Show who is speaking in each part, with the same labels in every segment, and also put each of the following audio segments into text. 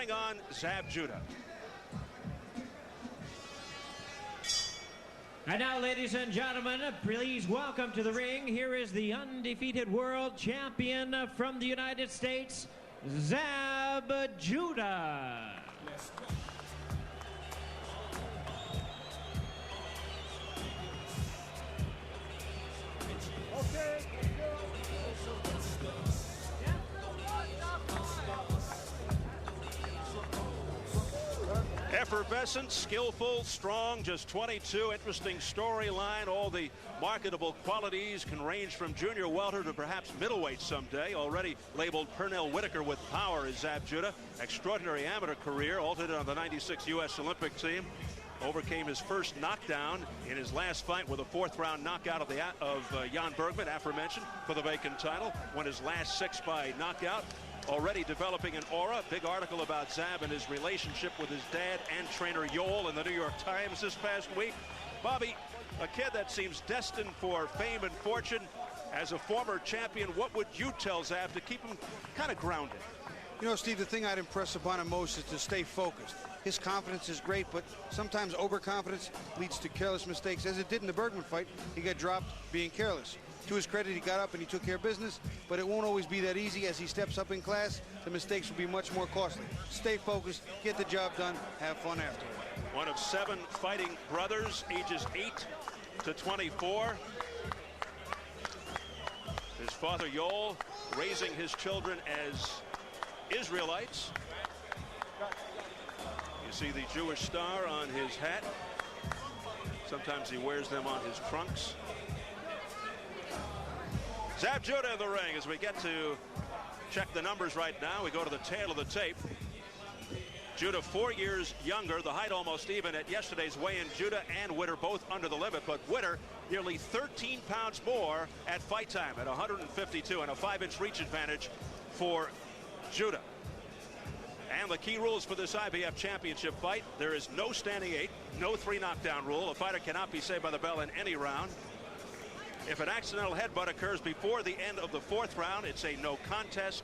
Speaker 1: bring on Zab Judah.
Speaker 2: And now, ladies and gentlemen, please welcome to the ring. Here is the undefeated world champion from the United States, Zab Judah.
Speaker 3: Let's go.
Speaker 4: Okay.
Speaker 1: Effervescent, skillful, strong, just 22. Interesting storyline. All the marketable qualities can range from junior welter to perhaps middleweight someday. Already labeled Pernell Whitaker with power is Zab Judah. Extraordinary amateur career, alternated on the 96 U.S. Olympic team. Overcame his first knockdown in his last fight with a fourth-round knockout of Jan Bergman, aforementioned, for the vacant title. Won his last 6 by knockout. Already developing an aura. Big article about Zab and his relationship with his dad and trainer Yoel in the New York Times this past week. Bobby, a kid that seems destined for fame and fortune. As a former champion, what would you tell Zab to keep him kind of grounded?
Speaker 5: You know, Steve, the thing I'd impress upon him most is to stay focused. His confidence is great, but sometimes overconfidence leads to careless mistakes. As it did in the Bergman fight, he got dropped being careless. To his credit, he got up and he took care of business, but it won't always be that easy. As he steps up in class, the mistakes will be much more costly. Stay focused, get the job done, have fun after.
Speaker 1: One of 7 fighting brothers, ages 8 to 24. His father, Yoel, raising his children as Israelites. You see the Jewish star on his hat. Sometimes he wears them on his trunks. Zab Judah in the ring as we get to check the numbers right now. We go to the tail of the tape. Judah 4 years younger, the height almost even at yesterday's weigh-in. Judah and Witter both under the limit, but Witter nearly 13 pounds more at fight time at 152, and a 5-inch reach advantage for Judah. And the key rules for this IBF championship fight: there is no standing 8, no 3 knockdown rule. A fighter cannot be saved by the bell in any round. If an accidental headbutt occurs before the end of the 4th round, it's a no contest.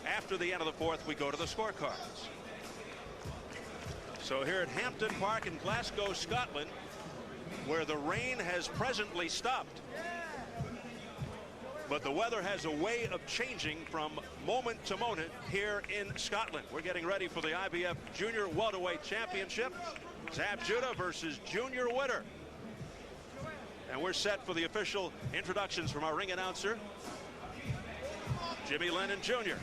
Speaker 1: After the end of the 4th, we go to the scorecards. So here at Hampden Park in Glasgow, Scotland, where the rain has presently stopped. But the weather has a way of changing from moment to moment here in Scotland. We're getting ready for the IBF Junior Welterweight Championship. Zab Judah versus Junior Witter. And we're set for the official introductions from our ring announcer, Jimmy Lennon Jr.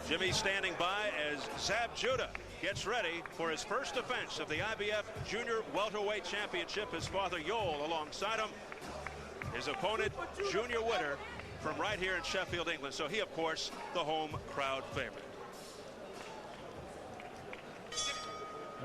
Speaker 1: Jimmy standing by as Zab Judah gets ready for his first defense of the IBF Junior Welterweight Championship. His father, Yoel, alongside him. His opponent, Junior Witter, from right here in Sheffield, England. So he, of course, the home crowd favorite.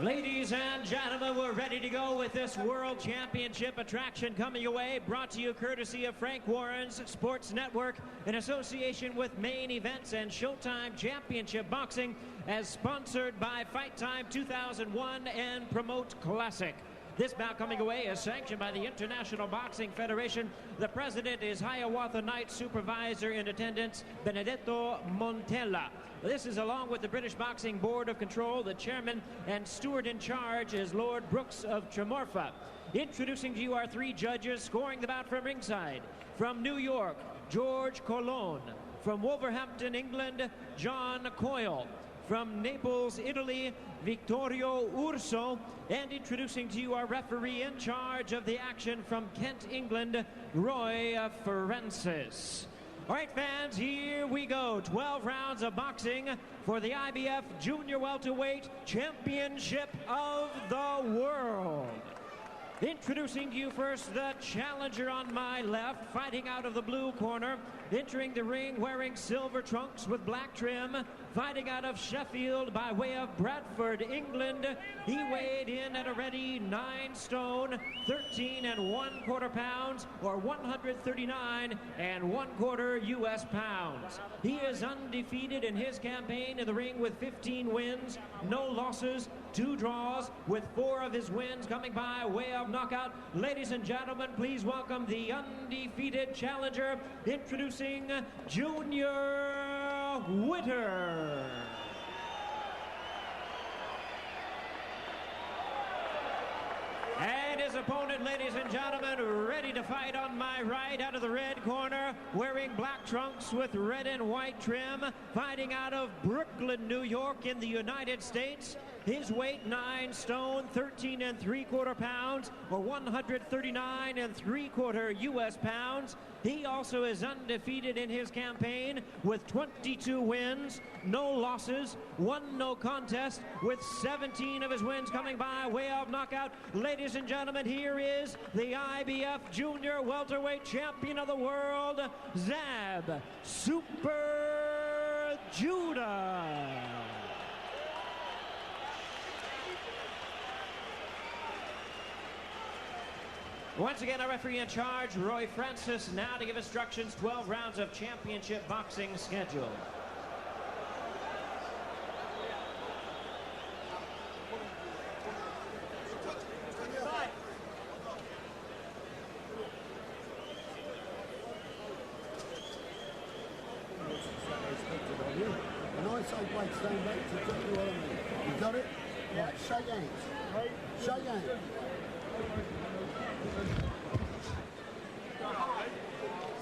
Speaker 2: Ladies and gentlemen, we're ready to go with this World Championship attraction coming your way, brought to you courtesy of Frank Warren's Sports Network in association with Main Events and Showtime Championship Boxing, as sponsored by Fight Time 2001 and Promote Classic. This bout coming away is sanctioned by the International Boxing Federation. The president is Hiawatha Knight, supervisor in attendance, Benedetto Montella. This is along with the British Boxing Board of Control. The chairman and steward in charge is Lord Brooks of Tremorfa. Introducing to you our 3 judges scoring the bout from ringside. From New York, George Colon. From Wolverhampton, England, John Coyle. From Naples, Italy, Vittorio Urso. And introducing to you our referee in charge of the action from Kent, England, Roy Francis. All right, fans, here we go. 12 rounds of boxing for the IBF Junior Welterweight Championship of the World. Introducing to you first the challenger on my left, fighting out of the blue corner, entering the ring wearing silver trunks with black trim, fighting out of Sheffield by way of Bradford, England. He weighed in at a ready 9 stone, 13 1/4 pounds, or 139 1/4 U.S. pounds. He is undefeated in his campaign in the ring with 15 wins, no losses, 2 draws, with 4 of his wins coming by way of of knockout. Ladies and gentlemen, please welcome the undefeated challenger, introducing Junior Witter. And his opponent, ladies and gentlemen, ready to fight on my right, out of the red corner, wearing black trunks with red and white trim, fighting out of Brooklyn, New York in the United States. His weight, 9 stone, 13 3/4 pounds, or 139 3/4 U.S. pounds. He also is undefeated in his campaign with 22 wins, no losses, 1 no contest, with 17 of his wins coming by way of knockout. Ladies and gentlemen, here is the IBF Junior Welterweight Champion of the World, Zab Super Judah. Once again, our referee in charge, Roy Francis, now to give instructions. 12 rounds of championship boxing schedule.
Speaker 4: Nice old weight, stand back to tell you what I mean. You got it? Right, shake hands. Shake hands.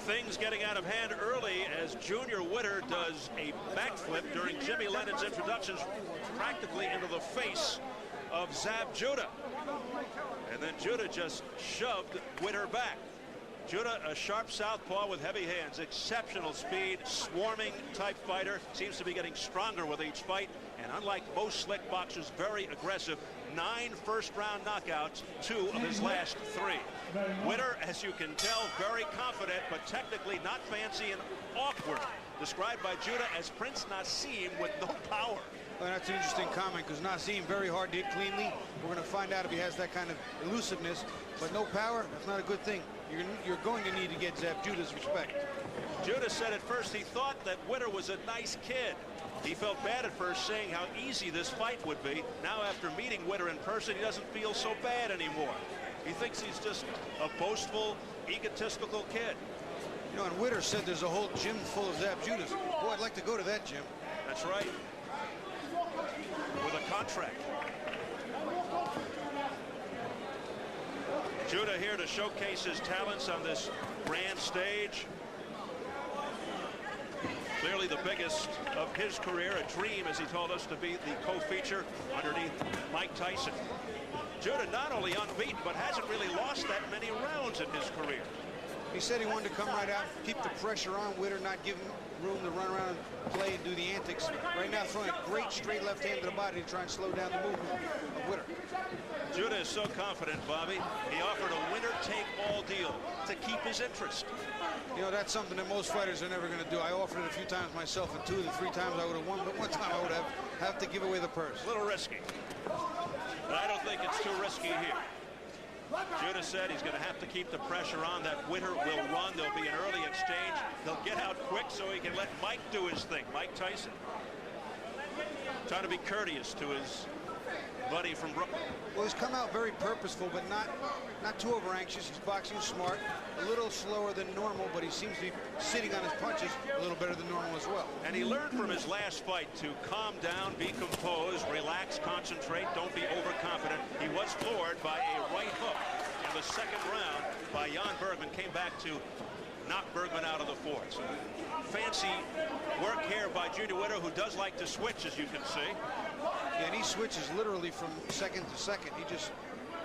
Speaker 1: Things getting out of hand early as Junior Witter does a backflip during Jimmy Lennon's introductions, practically into the face of Zab Judah. And then Judah just shoved Witter back. Judah, a sharp southpaw with heavy hands, exceptional speed, swarming type fighter, seems to be getting stronger with each fight, and unlike most slick boxers, very aggressive. 9 first-round knockouts, 2 of his last 3. Witter, as you can tell, very confident, but technically not fancy and awkward. Described by Judah as Prince Nassim with no power.
Speaker 5: Well, that's an interesting comment, because Nassim very hard to hit cleanly. We're going to find out if he has that kind of elusiveness, but no power, that's not a good thing. You're going to need to get Zab Judah's respect.
Speaker 1: Judah said at first he thought that Witter was a nice kid. He felt bad at first, saying how easy this fight would be. Now, after meeting Witter in person, he doesn't feel so bad anymore. He thinks he's just a boastful, egotistical kid.
Speaker 5: You know, and Witter said there's a whole gym full of Zab Judahs. Boy, I'd like to go to that gym.
Speaker 1: That's right. With a contract. Judah here to showcase his talents on this grand stage. Clearly the biggest of his career, a dream, as he told us, to be the co-feature underneath Mike Tyson. Judah not only unbeaten, but hasn't really lost that many rounds in his career.
Speaker 5: He said he wanted to come right out, keep the pressure on Witter, not give him room to run around and play and do the antics. Right now, throwing a great straight left hand to the body to try and slow down the movement of Witter.
Speaker 1: Judah is so confident, Bobby. He offered a winner-take-all deal to keep his interest.
Speaker 5: You know, that's something that most fighters are never going to do. I offered it a few times myself, and 2 of the 3 times I would have won, but 1 time I would have to give away the purse.
Speaker 1: A little risky. But I don't think it's too risky here. Judah said he's going to have to keep the pressure on, that Witter will run. There'll be an early exchange. He'll get out quick so he can let Mike do his thing, Mike Tyson. Trying to be courteous to his buddy from Brooklyn.
Speaker 5: Well, he's come out very purposeful, but not too over anxious. He's boxing smart, a little slower than normal, but he seems to be sitting on his punches a little better than normal as well.
Speaker 1: And he learned from his last fight to calm down, be composed, relax, concentrate, don't be overconfident. He was floored by a right hook in the 2nd round by Jan Bergman. Came back to knock Bergman out of the 4th. So fancy work here by Junior Witter, who does like to switch, as you can see.
Speaker 5: Yeah, and he switches literally from second to second. He just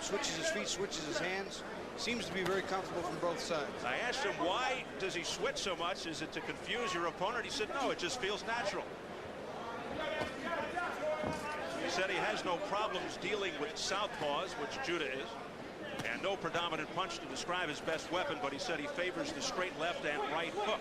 Speaker 5: switches his feet, switches his hands. Seems to be very comfortable from both sides.
Speaker 1: I asked him, why does he switch so much? Is it to confuse your opponent? He said, no, it just feels natural. He said he has no problems dealing with southpaws, which Judah is, and no predominant punch to describe his best weapon, but he said he favors the straight left and right hook.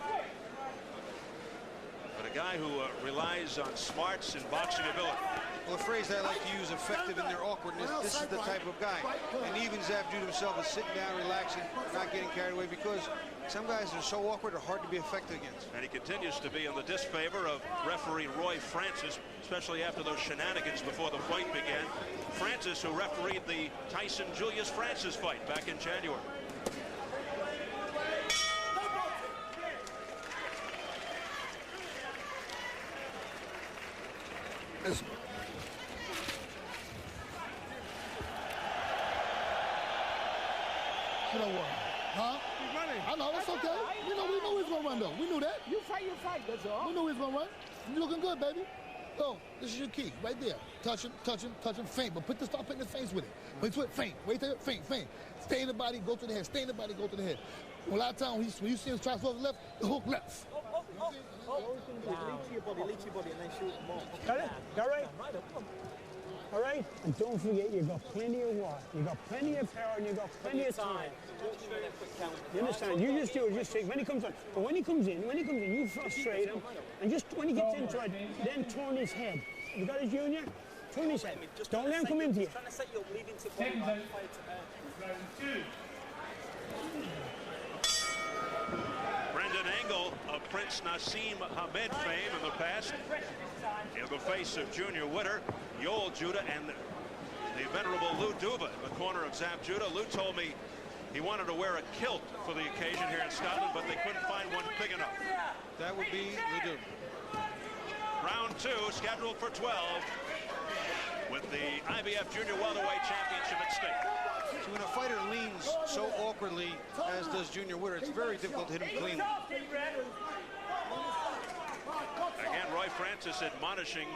Speaker 1: But a guy who relies on smarts and boxing ability.
Speaker 5: Well, a phrase I like to use, effective in their awkwardness. This is the type of guy. And even Zab Judah himself is sitting down, relaxing, not getting carried away, because Some guys are so awkward or hard to be effective against.
Speaker 1: And he continues to be in the disfavor of referee Roy Francis, especially after those shenanigans before the fight began. Francis, who refereed the Tyson-Julius Francis fight back in January.
Speaker 4: You know what? Huh?
Speaker 3: He's running.
Speaker 4: I know, that's okay. We know he's gonna run though. We knew that.
Speaker 3: You fight, that's all.
Speaker 4: We knew he's gonna run. You looking good, baby. So, this is your key, right there. Touch him, feint, but start putting the feints with it. Wait till it, feint, wait till it, feint. Stay in the body, go to the head, stay in the body, go to the head. Well, a lot of times, when you see him try to throw the left, the hook left.
Speaker 6: Lead to your body, and then shoot more.
Speaker 3: Got it? Got right? All right? And don't forget, you got plenty of water. You got plenty of power, and you got plenty of time. You understand? You just do it, just take, when he comes on. But when he comes in, you frustrate him, and just when he gets into it, then turn his head. You got it, Junior? Turn his head. Don't let him come into you.
Speaker 6: Trying to set you up, leading to fight
Speaker 1: Brendan Engel of Prince Nassim Hamed fame in the past, in the face of Junior Witter, Yoel Judah, and the venerable Lou Duva in the corner of Zab Judah. Lou told me he wanted to wear a kilt for the occasion here in Scotland, but they couldn't find one big enough.
Speaker 5: That would be Lou Duva.
Speaker 1: Round 2 scheduled for 12 with the IBF Junior Welterweight Championship at stake.
Speaker 5: So when a fighter leans so awkwardly as does Junior Witter, it's very difficult to hit him cleanly.
Speaker 1: Again, Roy Francis admonishing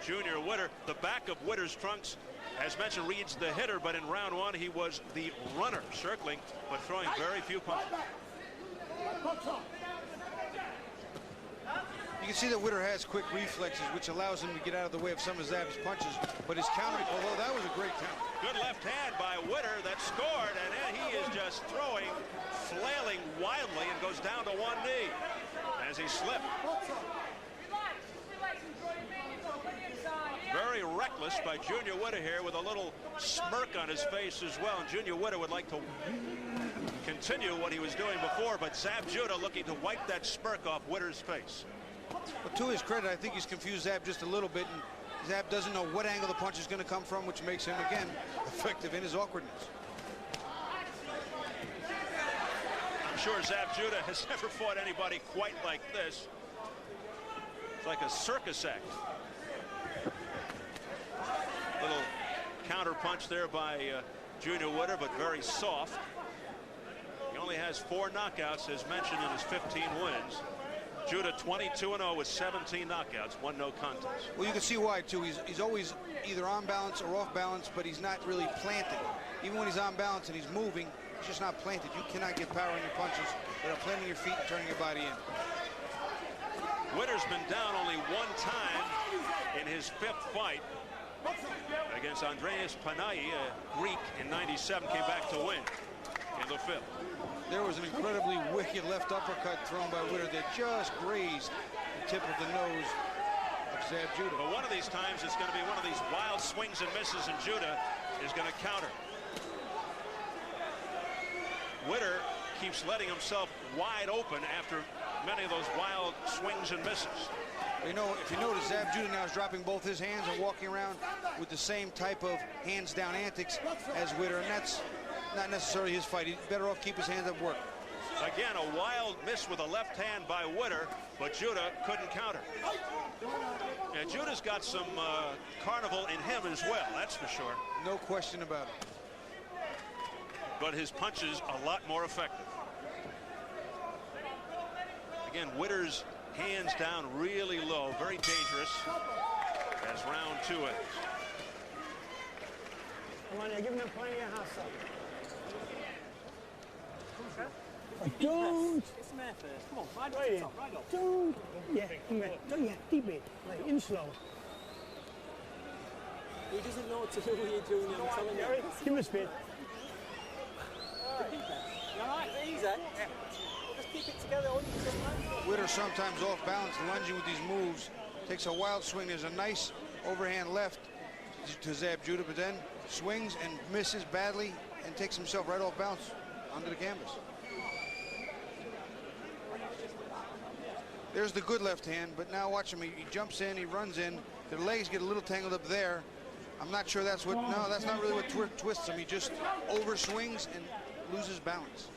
Speaker 1: Junior Witter. The back of Witter's trunks, as mentioned, reads the hitter, but in round 1 he was the runner, circling but throwing very few punches.
Speaker 5: You can see that Witter has quick reflexes, which allows him to get out of the way of some of Zab's punches, but his counter, although that was a great counter.
Speaker 1: Good left hand by Witter that scored, and then he is just throwing, flailing wildly, and goes down to one knee as he slipped. Very reckless by Junior Witter here, with a little smirk on his face as well. And Junior Witter would like to continue what he was doing before, but Zab Judah looking to wipe that smirk off Witter's face.
Speaker 5: But to his credit, I think he's confused Zab just a little bit, and Zab doesn't know what angle the punch is going to come from, which makes him, again, effective in his awkwardness.
Speaker 1: I'm sure Zab Judah has never fought anybody quite like this. It's like a circus act. Little counter punch there by Junior Witter, but very soft. He only has 4 knockouts, as mentioned, in his 15 wins. Judah 22-0 with 17 knockouts, 1 no contest.
Speaker 5: Well, you can see why, too. He's always either on balance or off balance, but he's not really planted. Even when he's on balance and he's moving, he's just not planted. You cannot get power in your punches without planting your feet and turning your body in.
Speaker 1: Witter's been down only 1 time in his 5th fight against Andreas Panay, a Greek, in '97, came back to win in the 5th.
Speaker 5: There was an incredibly wicked left uppercut thrown by Witter that just grazed the tip of the nose of Zab Judah.
Speaker 1: But one of these times it's going to be one of these wild swings and misses, and Judah is going to counter. Witter keeps letting himself wide open after many of those wild swings and misses.
Speaker 5: You know, if you notice, Zab Judah now is dropping both his hands and walking around with the same type of hands-down antics as Witter, and that's not necessarily his fight. He's better off keep his hands at work.
Speaker 1: Again, a wild miss with a left hand by Witter, but Judah couldn't counter. And Judah's got some carnival in him as well, that's for sure.
Speaker 5: No question about it.
Speaker 1: But his punches a lot more effective. Again, Witter's hands down really low, very dangerous as round 2 ends.
Speaker 3: Come on, you're giving him plenty of hustle. Don't.
Speaker 6: It's a man first. Come on, ride
Speaker 3: Right in.
Speaker 6: up, ride up.
Speaker 3: Don't. Yeah, come here. Don't, yeah, deep in. Like, in slow.
Speaker 6: He doesn't know what to do with you, Junior. I'm telling you.
Speaker 3: Give him a spin.
Speaker 6: You all right? Easy. Just keep it together.
Speaker 5: Witter sometimes off balance, lunging with these moves. Takes a wild swing. There's a nice overhand left to Zab Judah, but then swings and misses badly and takes himself right off balance onto the canvas. There's the good left hand, but now watch him. He jumps in, he runs in. The legs get a little tangled up there. I'm not sure that's what, no, that's not really what twists him. He just overswings and loses balance.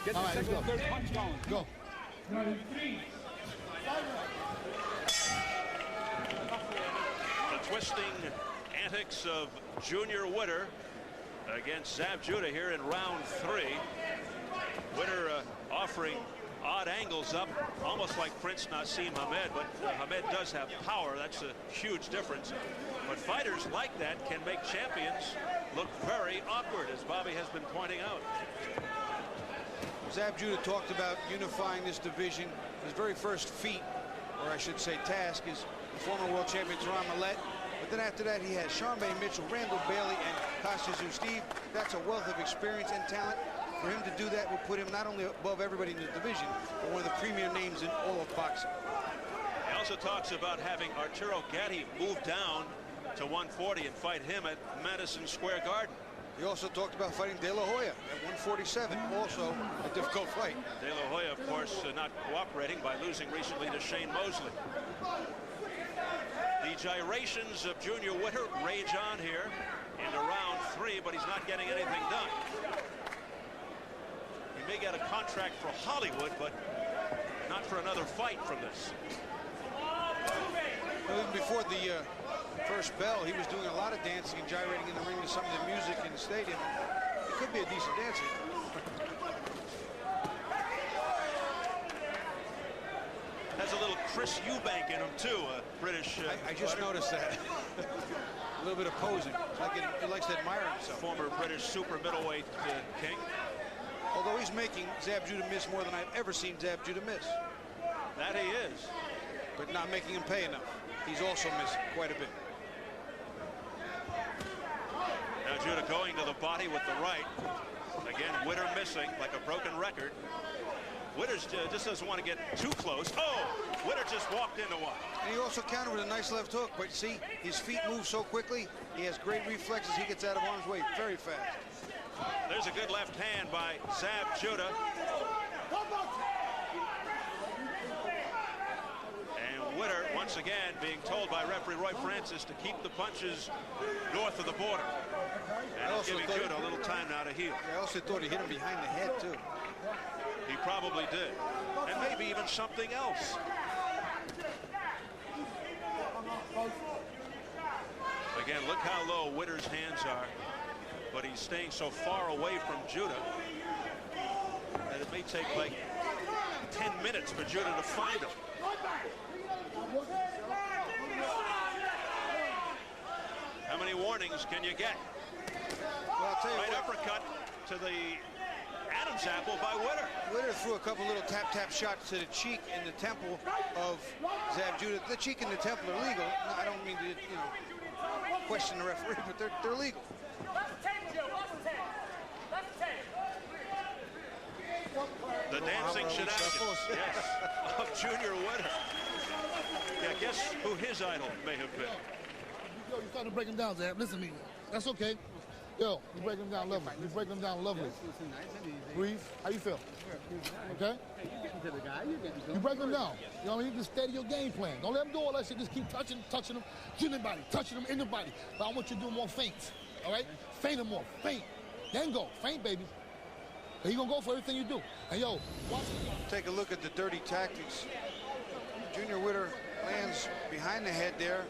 Speaker 3: Get the second and third punch going.
Speaker 4: Go.
Speaker 1: The twisting antics of Junior Witter against Zab Judah here in round 3. Witter offering odd angles up, almost like Prince Nassim Hamed, but Hamed does have power. That's a huge difference. But fighters like that can make champions look very awkward, as Bobby has been pointing out.
Speaker 5: Zab Judah talked about unifying this division. His very first feat, or I should say task, is the former world champion Teron Millette. But then after that, he has Charmaine Mitchell, Randall Bailey, and Castillo. Steve, that's a wealth of experience and talent. For him to do that will put him not only above everybody in the division, but one of the premier names in all of boxing.
Speaker 1: He also talks about having Arturo Gatti move down to 140 and fight him at Madison Square Garden.
Speaker 5: He also talked about fighting De La Hoya at 147, also a difficult fight.
Speaker 1: De La Hoya, of course, not cooperating by losing recently to Shane Mosley. The gyrations of Junior Witter rage on here into round 3, but he's not getting anything done. He may get a contract for Hollywood, but not for another fight from this.
Speaker 5: Well, even before the first bell, he was doing a lot of dancing and gyrating in the ring to some of the music in the stadium. He could be a decent dancer.
Speaker 1: Has a little Chris Eubank in him too, a British.
Speaker 5: I just noticed that. A little bit of posing. Like he likes to admire himself.
Speaker 1: Former British super middleweight king.
Speaker 5: Although he's making Zab Judah miss more than I've ever seen Zab Judah miss.
Speaker 1: That he is.
Speaker 5: But not making him pay enough. He's also missing quite a bit.
Speaker 1: Now Judah going to the body with the right. Again, Witter missing like a broken record. Witter just doesn't want to get too close. Oh, Witter just walked into one.
Speaker 5: And he also countered with a nice left hook. But see, his feet move so quickly. He has great reflexes. He gets out of harm's way very fast.
Speaker 1: There's a good left hand by Zab Judah. And Witter, once again, being told by referee Roy Francis to keep the punches north of the border. And he's giving Judah a little time now to heal.
Speaker 5: I also thought he hit him behind the head, too.
Speaker 1: He probably did. And maybe even something else. Again, look how low Witter's hands are. But he's staying so far away from Judah that it may take like 10 minutes for Judah to find him. How many warnings can you get?
Speaker 5: Well, I'll tell you
Speaker 1: right
Speaker 5: what.
Speaker 1: Uppercut to the Adam's apple by Witter.
Speaker 5: Witter threw a couple little tap-tap shots to the cheek and the temple of Zab Judah. The cheek and the temple are legal. I don't mean to, question the referee, but they're legal.
Speaker 1: The dancing shenanigans, yes, of Junior Witter. Yeah, guess who his idol may have been.
Speaker 4: Yo, you starting to break him down, Zab. Listen to me. That's okay. Yo, you break him down lovely. You break him down lovely. Breathe. How you feel? Okay? You break him down. You know what I mean? Just steady your game plan. Don't let him do all that shit. Just keep touching him, in the body, touching him in the body. But I want you to do more feints. All right? Feint him more. Feint. Then go. Feint, baby. And you gonna go for everything you do. And yo, watch.
Speaker 5: Take a look at the dirty tactics. Junior Witter lands behind the head there,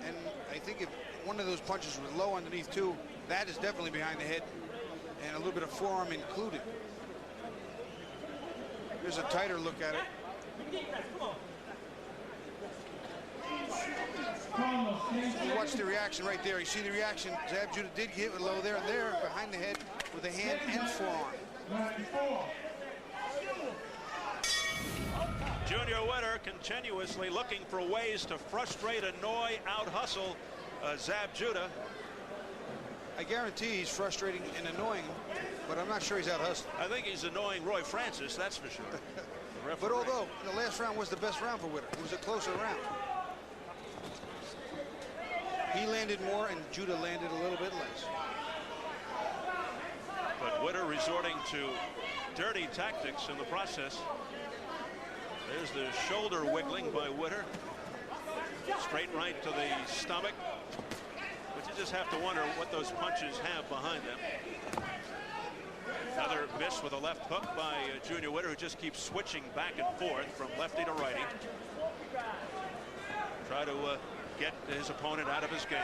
Speaker 5: and I think if one of those punches was low underneath too, that is definitely behind the head, and a little bit of forearm included. Here's a tighter look at it. You watch the reaction right there. You see the reaction. Zab Judah did get it low there and there, behind the head with a hand and forearm.
Speaker 1: Junior Witter continuously looking for ways to frustrate, annoy, out-hustle Zab Judah.
Speaker 5: I guarantee he's frustrating and annoying him, but I'm not sure he's out-hustling.
Speaker 1: I think he's annoying Roy Francis, that's for sure.
Speaker 5: But although the last round was the best round for Witter, it was a closer round. He landed more and Judah landed a little bit less. But
Speaker 1: Witter resorting to dirty tactics in the process. There's the shoulder wiggling by Witter. Straight right to the stomach. But you just have to wonder what those punches have behind them. Another miss with a left hook by Junior Witter, who just keeps switching back and forth from lefty to righty. Try to get his opponent out of his game.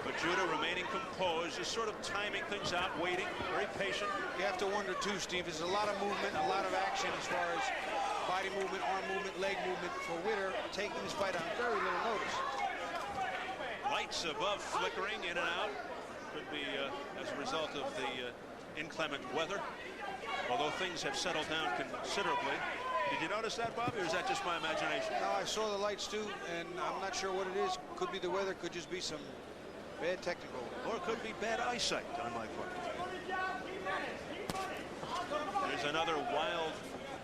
Speaker 1: But Judah remaining composed, just sort of timing things out, waiting, very patient.
Speaker 5: You have to wonder too, Steve, there's a lot of movement, a lot of action as far as body movement, arm movement, leg movement for Witter, taking this fight on very little notice.
Speaker 1: Lights above flickering in and out. Could be as a result of the inclement weather, although things have settled down considerably. Did you notice that, Bobby, or is that just my imagination?
Speaker 5: No, I saw the lights too, and I'm not sure what it is. Could be the weather, could just be some bad technical.
Speaker 1: Or it could be bad eyesight on my part. There's another wild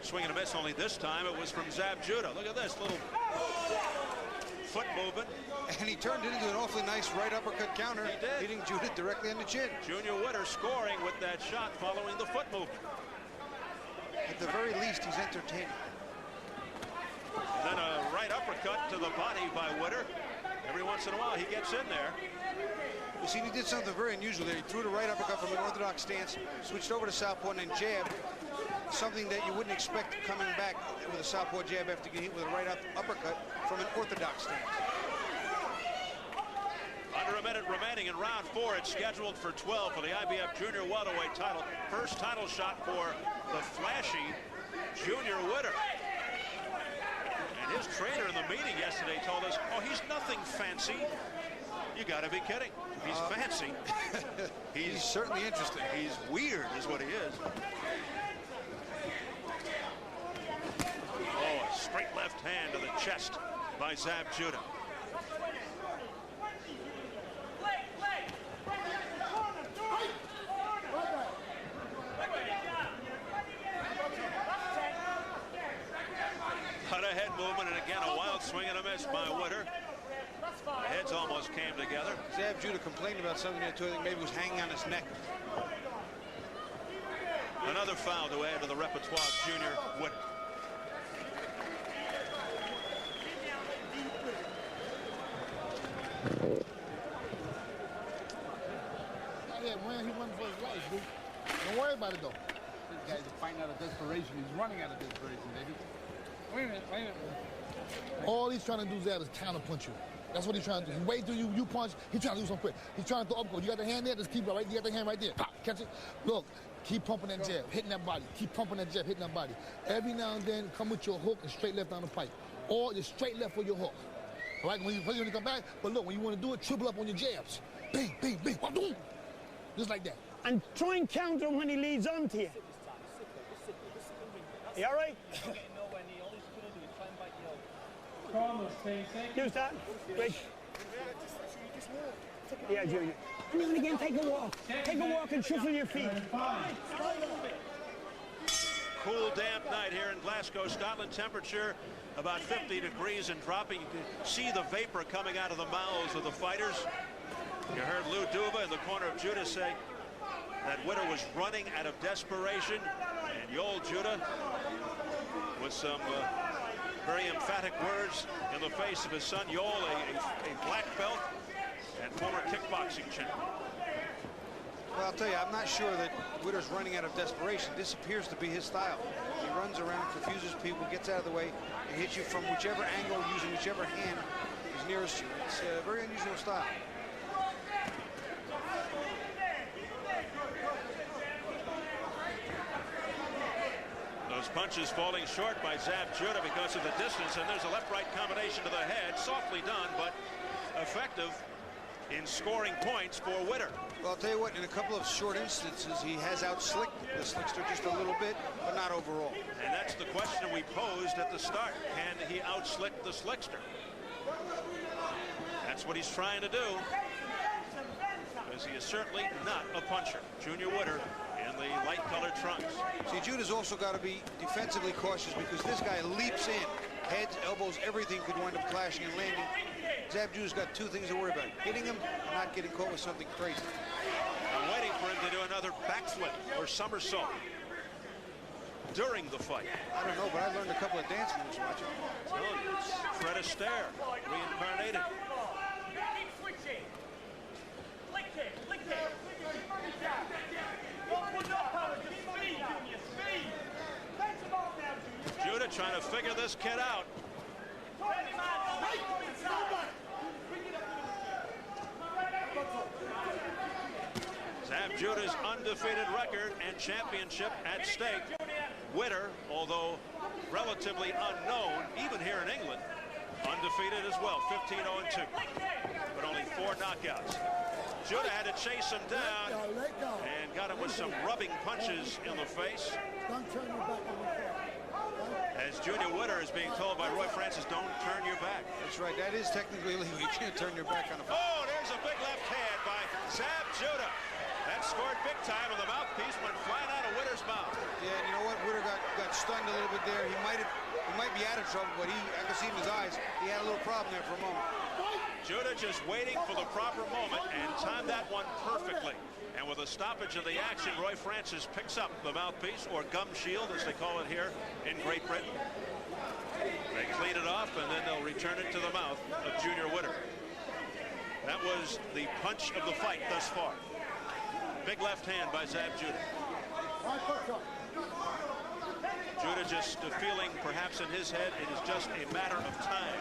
Speaker 1: swing and a miss, only this time it was from Zab Judah. Look at this little foot movement.
Speaker 5: And he turned it into an awfully nice right uppercut counter, hitting Judah directly on the chin.
Speaker 1: Junior Witter scoring with that shot following the foot movement.
Speaker 5: At the very least, he's entertaining.
Speaker 1: Then a right uppercut to the body by Witter. Every once in a while, he gets in there.
Speaker 5: You see, he did something very unusual there. He threw the right uppercut from an orthodox stance, switched over to southpaw and then jab. Something that you wouldn't expect coming back with a southpaw jab after getting hit with a right uppercut from an orthodox stance.
Speaker 1: Under a minute remaining in round 4. It's scheduled for 12 for the IBF Junior Welterweight title. First title shot for the flashy Junior Witter. And his trainer in the meeting yesterday told us, oh, he's nothing fancy. You got to be kidding. He's fancy.
Speaker 5: He's certainly interesting.
Speaker 1: He's weird is what he is. Oh, a straight left hand to the chest by Zab Judah. Head movement, and again a wild swing and a miss by Witter. The heads almost came together.
Speaker 5: Zab Judah complained about something that I think maybe was hanging on his neck.
Speaker 1: Another foul to add to the repertoire of Junior Witter.
Speaker 4: Yeah, man, he won for his life, dude. Don't worry about it, though. This guy's fighting out of desperation. He's running out of desperation, baby. Wait a minute, wait a minute. All he's trying to do, Zab, is counterpunch you. That's what he's trying to do. He wait till you punch. He's trying to do something quick. He's trying to throw uppercut. You got the hand there? Just keep it right. You got the hand right there. Pop, catch it. Look, keep pumping that jab, hitting that body. Keep pumping that jab, hitting that body. Every now and then, come with your hook and straight left down the pipe. Or just straight left for your hook. All right, when you come back, but look, when you want to do it, triple up on your jabs. Bing, bing, bing. Just like that.
Speaker 3: And try and counter him when he leads on to you. You all right? Use that. Great. Yeah, Junior. And then again, take a walk. Take a walk and shuffle your feet.
Speaker 1: Cool, damp night here in Glasgow, Scotland. Temperature about 50 degrees and dropping. You can see the vapor coming out of the mouths of the fighters. You heard Lou Duva in the corner of Judah say that Witter was running out of desperation. And Yoel Judah with some very emphatic words in the face of his son Yoel, a black belt and former kickboxing champion.
Speaker 5: Well, I'll tell you, I'm not sure that Witter's running out of desperation. This appears to be his style. He runs around, confuses people, gets out of the way, and hits you from whichever angle, using whichever hand is nearest you. It's a very unusual style.
Speaker 1: Those punches falling short by Zab Judah because of the distance, and there's a left-right combination to the head. Softly done, but effective in scoring points for Witter.
Speaker 5: Well, I'll tell you what, in a couple of short instances, he has out-slicked the slickster just a little bit, but not overall.
Speaker 1: And that's the question we posed at the start. Can he out-slick the slickster? That's what he's trying to do, because he is certainly not a puncher. Junior Witter in the light-colored trunks.
Speaker 5: See, Judah's also got to be defensively cautious because this guy leaps in. Heads, elbows, everything could wind up clashing and landing. Zab Judah's got two things to worry about: hitting him and not getting caught with something crazy.
Speaker 1: I'm waiting for him to do another backflip or somersault. during the fight?
Speaker 5: I don't know, but I learned a couple of dance moves watching.
Speaker 1: Fred Astaire, reincarnated. Judah trying to figure this kid out. Zab Judah's undefeated record and championship at stake. Witter, although relatively unknown, even here in England, undefeated as well, 15-0-2, but only 4 knockouts. Judah had to chase him down and got him with some rubbing punches in the face. As Junior Witter is being told by Roy Francis, don't turn your back.
Speaker 5: That's right, that is technically illegal. You can't turn your back on a fight.
Speaker 1: Oh, there's a big left hand by Zab Judah. That scored big time, and the mouthpiece went flying out of Witter's mouth.
Speaker 5: Yeah, and you know what? Witter got stunned a little bit there. He might be out of trouble, but I can see in his eyes, he had a little problem there for a moment.
Speaker 1: Judah just waiting for the proper moment and timed that one perfectly. And with a stoppage of the action, Roy Francis picks up the mouthpiece, or gum shield, as they call it here in Great Britain. They clean it off, and then they'll return it to the mouth of Junior Witter. That was the punch of the fight thus far. Big left hand by Zab Judah. Judah just feeling perhaps in his head it is just a matter of time.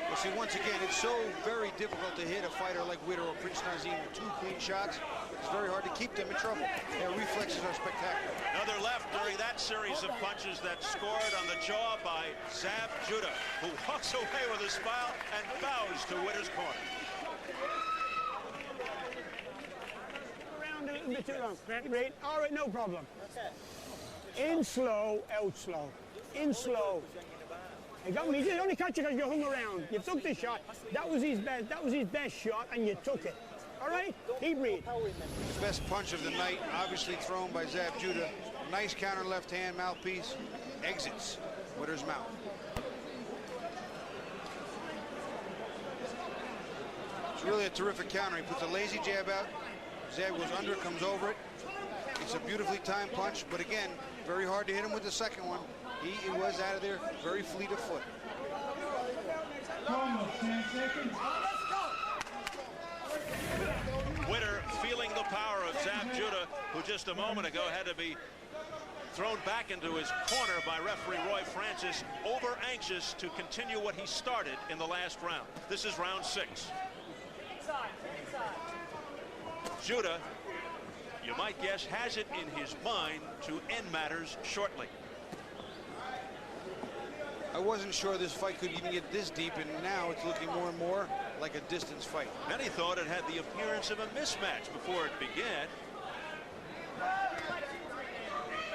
Speaker 5: Well, see, once again, it's so very difficult to hit a fighter like Witter or Prince Nazim with 2 clean shots. It's very hard to keep them in trouble. Their reflexes are spectacular.
Speaker 1: Another left during that series of punches that scored on the jaw by Zab Judah, who walks away with a smile and bows to Witter's corner.
Speaker 3: Around a little bit too long. Right? All right, no problem. In slow, out slow. In slow. You got me. He did only catch you because you hung around. You took the shot. That was his best shot, and you took it. All right? Keep reading.
Speaker 5: Best punch of the night, obviously thrown by Zab Judah. Nice counter left hand mouthpiece. Exits Witter's mouth. It's really a terrific counter. He puts a lazy jab out. Zab goes under, comes over it. It's a beautifully timed punch, but again, very hard to hit him with the second one. He was out of there, very fleet of foot.
Speaker 1: Witter feeling the power of Zab Judah, who just a moment ago had to be thrown back into his corner by referee Roy Francis, over anxious to continue what he started in the last round. This is round 6. Judah, you might guess, has it in his mind to end matters shortly.
Speaker 5: I wasn't sure this fight could even get this deep, and now it's looking more and more like a distance fight.
Speaker 1: Many thought it had the appearance of a mismatch before it began.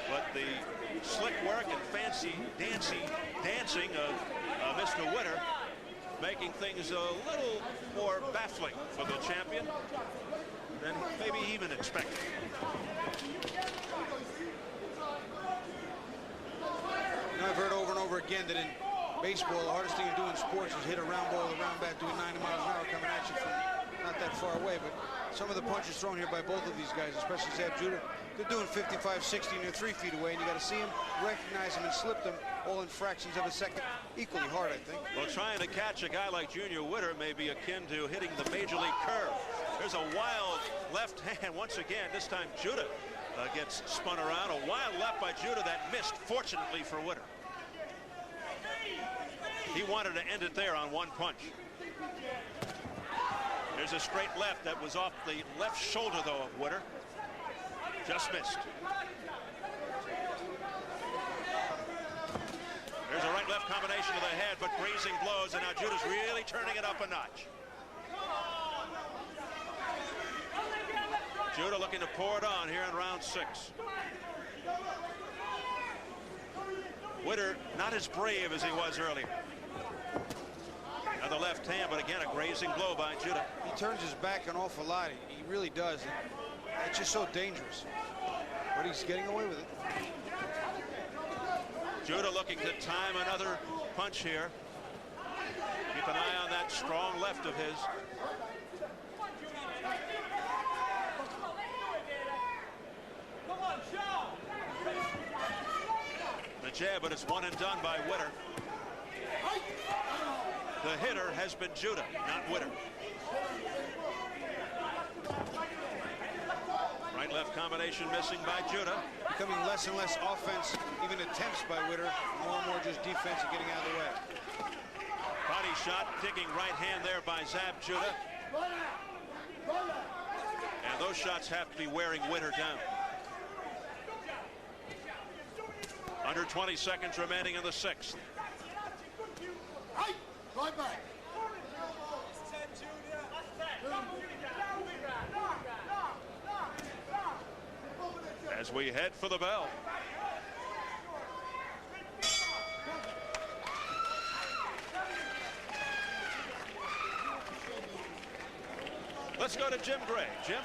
Speaker 1: But the slick work and fancy dancing of Mr. Witter making things a little more baffling for the champion than maybe even expected.
Speaker 5: I've heard over and over again that in baseball, the hardest thing to do in sports is hit a round ball with a round bat doing 90 miles an hour coming at you from not that far away. But some of the punches thrown here by both of these guys, especially Zab Judah, they're doing 55, 60, and they're 3 feet away, and you got to see them, recognize them, and slip them all in fractions of a second. Equally hard, I think.
Speaker 1: Well, trying to catch a guy like Junior Witter may be akin to hitting the major league curve. There's a wild left hand once again. This time Judah gets spun around. A wild left by Judah that missed, fortunately for Witter. He wanted to end it there on one punch. There's a straight left that was off the left shoulder, though, of Witter. Just missed. There's a right-left combination to the head, but grazing blows, and now Judah's really turning it up a notch. Judah looking to pour it on here in round 6. Witter not as brave as he was earlier. Now the left hand, but again a grazing blow by Judah.
Speaker 5: He turns his back an awful lot. He really does. It's just so dangerous. But he's getting away with it.
Speaker 1: Judah looking to time another punch here. Keep an eye on that strong left of his. jab, but it's one and done by Witter. The hitter has been Judah, not Witter. Right-left combination missing by Judah.
Speaker 5: Becoming less and less offense, even attempts by Witter. More and more just defense and getting out of the way.
Speaker 1: Body shot, digging right hand there by Zab Judah. And those shots have to be wearing Witter down. Under 20 seconds remaining in the 6th.
Speaker 4: Right back.
Speaker 1: As we head for the bell. Let's go to Jim Gray. Jim?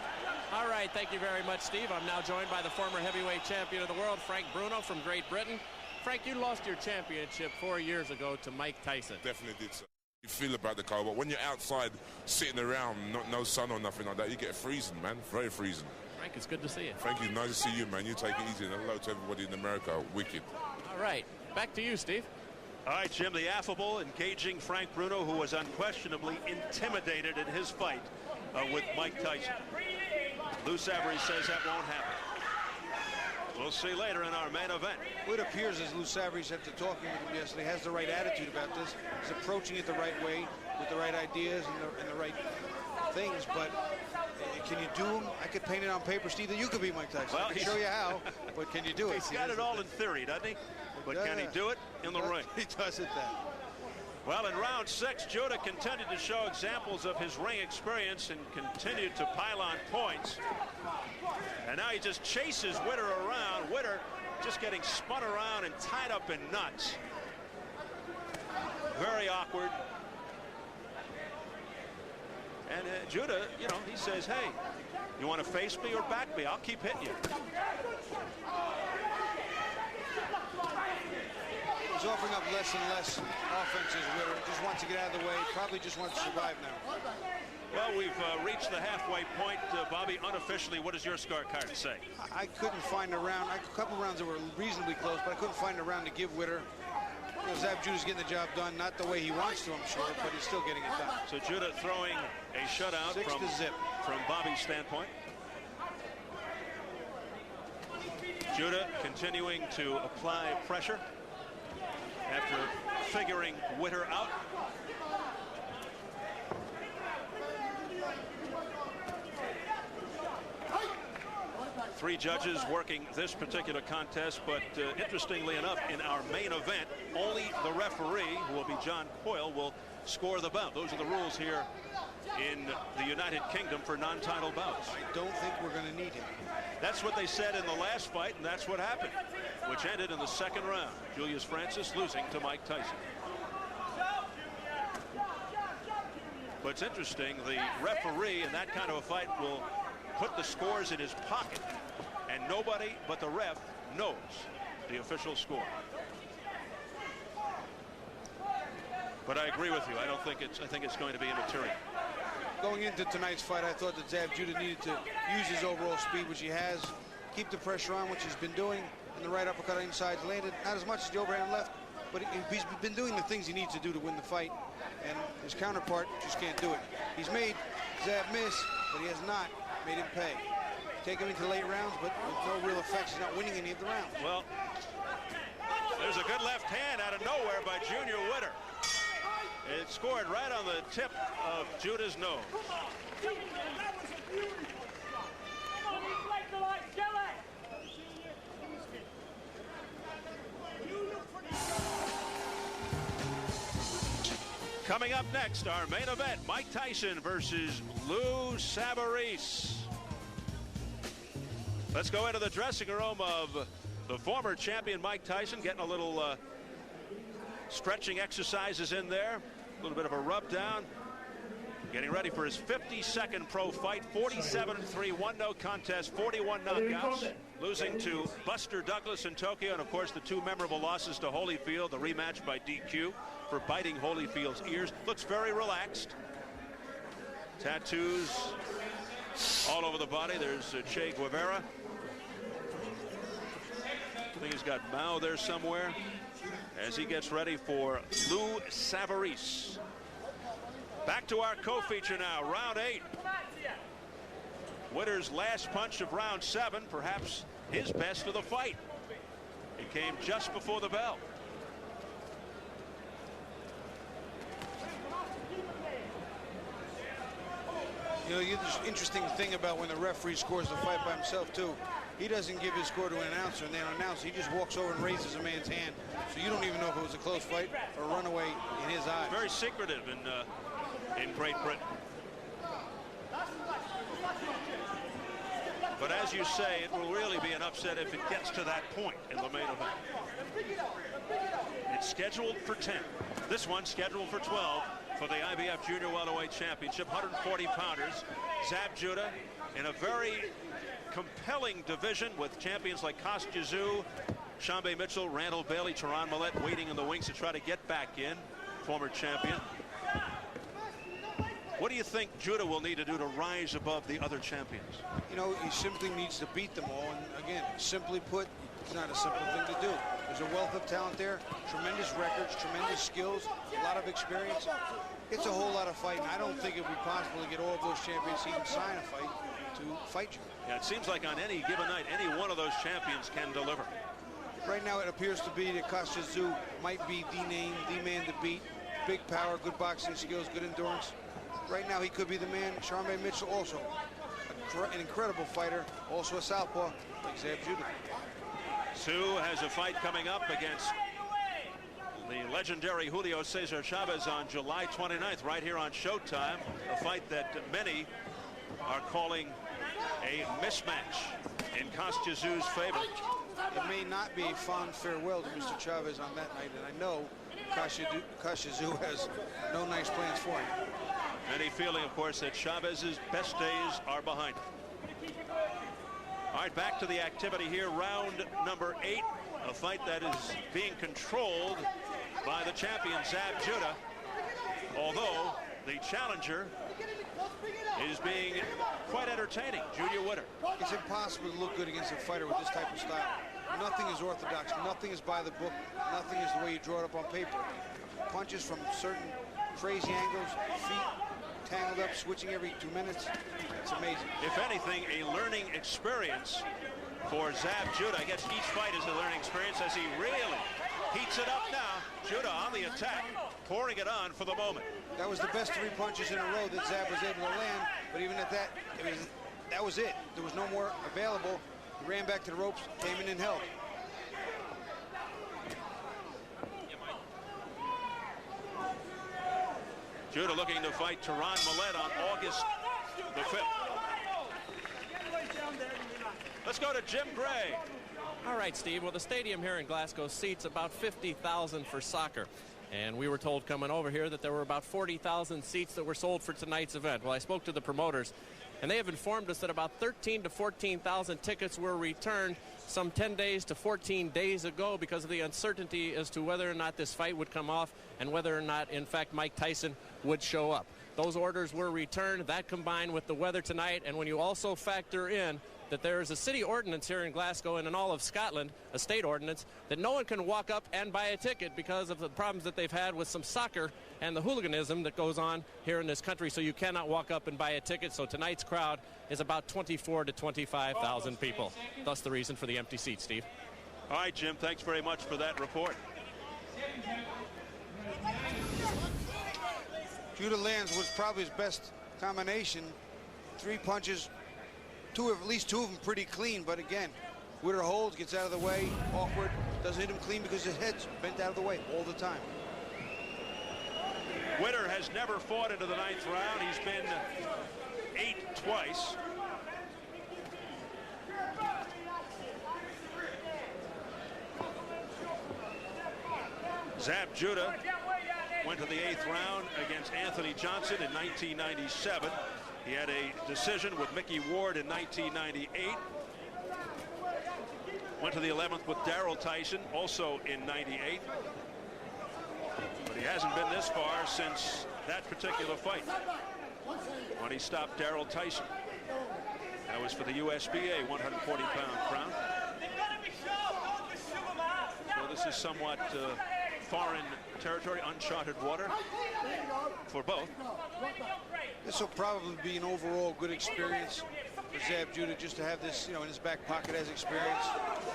Speaker 7: All right, thank you very much, Steve. I'm now joined by the former heavyweight champion of the world, Frank Bruno from Great Britain. Frank, you lost your championship 4 years ago to Mike Tyson.
Speaker 8: Definitely did, sir. You feel about the car, but when you're outside sitting around, no sun or nothing like that, you get freezing, man. Very freezing.
Speaker 7: Frank, it's good to see you.
Speaker 8: Frank, it's nice to see you, man. You take it easy, and hello to everybody in America. Wicked.
Speaker 7: All right, back to you, Steve.
Speaker 1: All right, Jim, the affable, engaging Frank Bruno, who was unquestionably intimidated in his fight with Mike Tyson. Lou Savary says that won't happen. We'll see later in our main event.
Speaker 5: It appears as Lou Savary said to talking with him yesterday, has the right attitude about this. He's approaching it the right way with the right ideas and the right things. But can you do them? I could paint it on paper, Steve, that you could be Mike Tyson.
Speaker 1: Well,
Speaker 5: I can show you how, but can you do it?
Speaker 1: He's got it all in theory, doesn't he? But can he do it in the ring?
Speaker 5: He does it then.
Speaker 1: Well, in round 6, Judah continued to show examples of his ring experience and continued to pile on points. And now he just chases Witter around. Witter just getting spun around and tied up in knots. Very awkward. And Judah, you know, he says, hey, you want to face me or back me? I'll keep hitting you.
Speaker 5: He's offering up less and less offenses. Witter just wants to get out of the way. Probably just wants to survive now.
Speaker 1: Well, we've reached the halfway point. Bobby, unofficially, what does your scorecard say?
Speaker 5: I couldn't find a round. A couple rounds that were reasonably close, but I couldn't find a round to give Witter. You know, Zab Judah's getting the job done, not the way he wants to, I'm sure, but he's still getting it done.
Speaker 1: So Judah throwing a shutout
Speaker 5: 6 to zip
Speaker 1: from Bobby's standpoint. Judah continuing to apply pressure after figuring Witter out. Three judges working this particular contest, but interestingly enough, in our main event, only the referee, who will be John Coyle, will score the bout. Those are the rules here in the United Kingdom for non-title bouts.
Speaker 5: I don't think we're going to need him.
Speaker 1: That's what they said in the last fight, and that's what happened, which ended in the 2nd round. Julius Francis losing to Mike Tyson. But it's interesting, the referee in that kind of a fight will put the scores in his pocket, and nobody but the ref knows the official score. But I agree with you. I think it's going to be immaterial.
Speaker 5: Going into tonight's fight, I thought that Zab Judah needed to use his overall speed, which he has, keep the pressure on, which he's been doing, and the right uppercut inside landed not as much as the overhand left, but he's been doing the things he needs to do to win the fight, and his counterpart just can't do it. He's made Zab miss, but he has not made him pay. Take him into late rounds, but with no real effects. He's not winning any of the rounds.
Speaker 1: Well, there's a good left hand out of nowhere by Junior Witter. It scored right on the tip of Judah's nose. Coming up next, our main event, Mike Tyson versus Lou Savary. Let's go into the dressing room of the former champion Mike Tyson, getting a little stretching exercises in there, a little bit of a rub down, getting ready for his 52nd pro fight. 47-3, 1-no contest, 41 knockouts, losing to Buster Douglas in Tokyo, and of course the 2 memorable losses to Holyfield, the rematch by DQ for biting Holyfield's ears. Looks very relaxed. Tattoos all over the body. There's Che Guevara. I think he's got Mao there somewhere as he gets ready for Lou Savarese. Back to our co-feature now, round 8. Witter's last punch of round 7, perhaps his best of the fight. It came just before the bell.
Speaker 5: You know, the interesting thing about when the referee scores the fight by himself, too, he doesn't give his score to an announcer and then announce. He just walks over and raises a man's hand. So you don't even know if it was a close fight or a runaway in his eyes.
Speaker 1: Very secretive in Great Britain. But as you say, it will really be an upset if it gets to that point in the main event. It's scheduled for 10. This one scheduled for 12 for the IBF Junior Welterweight Championship. 140-pounders. Zab Judah in a very compelling division with champions like Castillo, Shambe Mitchell, Randall Bailey, Teron Millette waiting in the wings to try to get back in. Former champion. What do you think Judah will need to do to rise above the other champions?
Speaker 5: You know, he simply needs to beat them all. And again, simply put, it's not a simple thing to do. There's a wealth of talent there, tremendous records, tremendous skills, a lot of experience. It's a whole lot of fighting. I don't think it would be possible to get all of those champions to even sign a fight to fight you.
Speaker 1: Yeah, it seems like on any given night, any one of those champions can deliver.
Speaker 5: Right now, it appears to be that Castillo might be the name, the man to beat. Big power, good boxing skills, good endurance. Right now, he could be the man. Shambe Mitchell also an incredible fighter, also a southpaw like Zab Judah.
Speaker 1: Sue has a fight coming up against the legendary Julio Cesar Chavez on July 29th, right here on Showtime. A fight that many are calling a mismatch in Castillo's favor.
Speaker 5: It may not be a fond farewell to Mr. Chavez on that night, and I know Castillo has no nice plans for him.
Speaker 1: Many feeling, of course, that Chavez's best days are behind him. All right, back to the activity here. Round number 8, a fight that is being controlled by the champion, Zab Judah, although the challenger is being quite entertaining, Junior Witter.
Speaker 5: It's impossible to look good against a fighter with this type of style. Nothing is orthodox. Nothing is by the book. Nothing is the way you draw it up on paper. Punches from certain crazy angles, feet tangled up, switching every 2 minutes. It's amazing.
Speaker 1: If anything, a learning experience for Zab Judah. I guess each fight is a learning experience as he really heats it up now. Judah on the attack, pouring it on for the moment.
Speaker 5: That was the best 3 punches in a row that Zab was able to land, but even at that, that was it. There was no more available. He ran back to the ropes, came in and held.
Speaker 1: Judah looking to fight Teron Millette on August the 5th. Let's go to Jim Gray.
Speaker 7: All right, Steve. Well, the stadium here in Glasgow seats about 50,000 for soccer. And we were told coming over here that there were about 40,000 seats that were sold for tonight's event. Well, I spoke to the promoters, and they have informed us that about 13,000 to 14,000 tickets were returned some 10 days to 14 days ago because of the uncertainty as to whether or not this fight would come off and whether or not, in fact, Mike Tyson would show up. Those orders were returned. That combined with the weather tonight, and when you also factor in that there is a city ordinance here in Glasgow and in all of Scotland, a state ordinance, that no one can walk up and buy a ticket because of the problems that they've had with some soccer and the hooliganism that goes on here in this country. So you cannot walk up and buy a ticket. So tonight's crowd is about 24,000 to 25,000 people. Thus the reason for the empty seats, Steve.
Speaker 1: All right, Jim, thanks very much for that report.
Speaker 5: Judah lands was probably his best combination. 3 punches. At least 2 of them pretty clean, but again, Witter holds, gets out of the way, awkward, doesn't hit him clean because his head's bent out of the way all the time.
Speaker 1: Witter has never fought into the 9th round. He's been 8 twice. Zab Judah went to the 8th round against Anthony Johnson in 1997. He had a decision with Mickey Ward in 1998. Went to the 11th with Darryl Tyson, also in 98. But he hasn't been this far since that particular fight, when he stopped Darryl Tyson. That was for the USBA 140-pound crown. This is somewhat foreign territory, uncharted water for both.
Speaker 5: This will probably be an overall good experience for Zab Judah, just to have this, you know, in his back pocket as experience.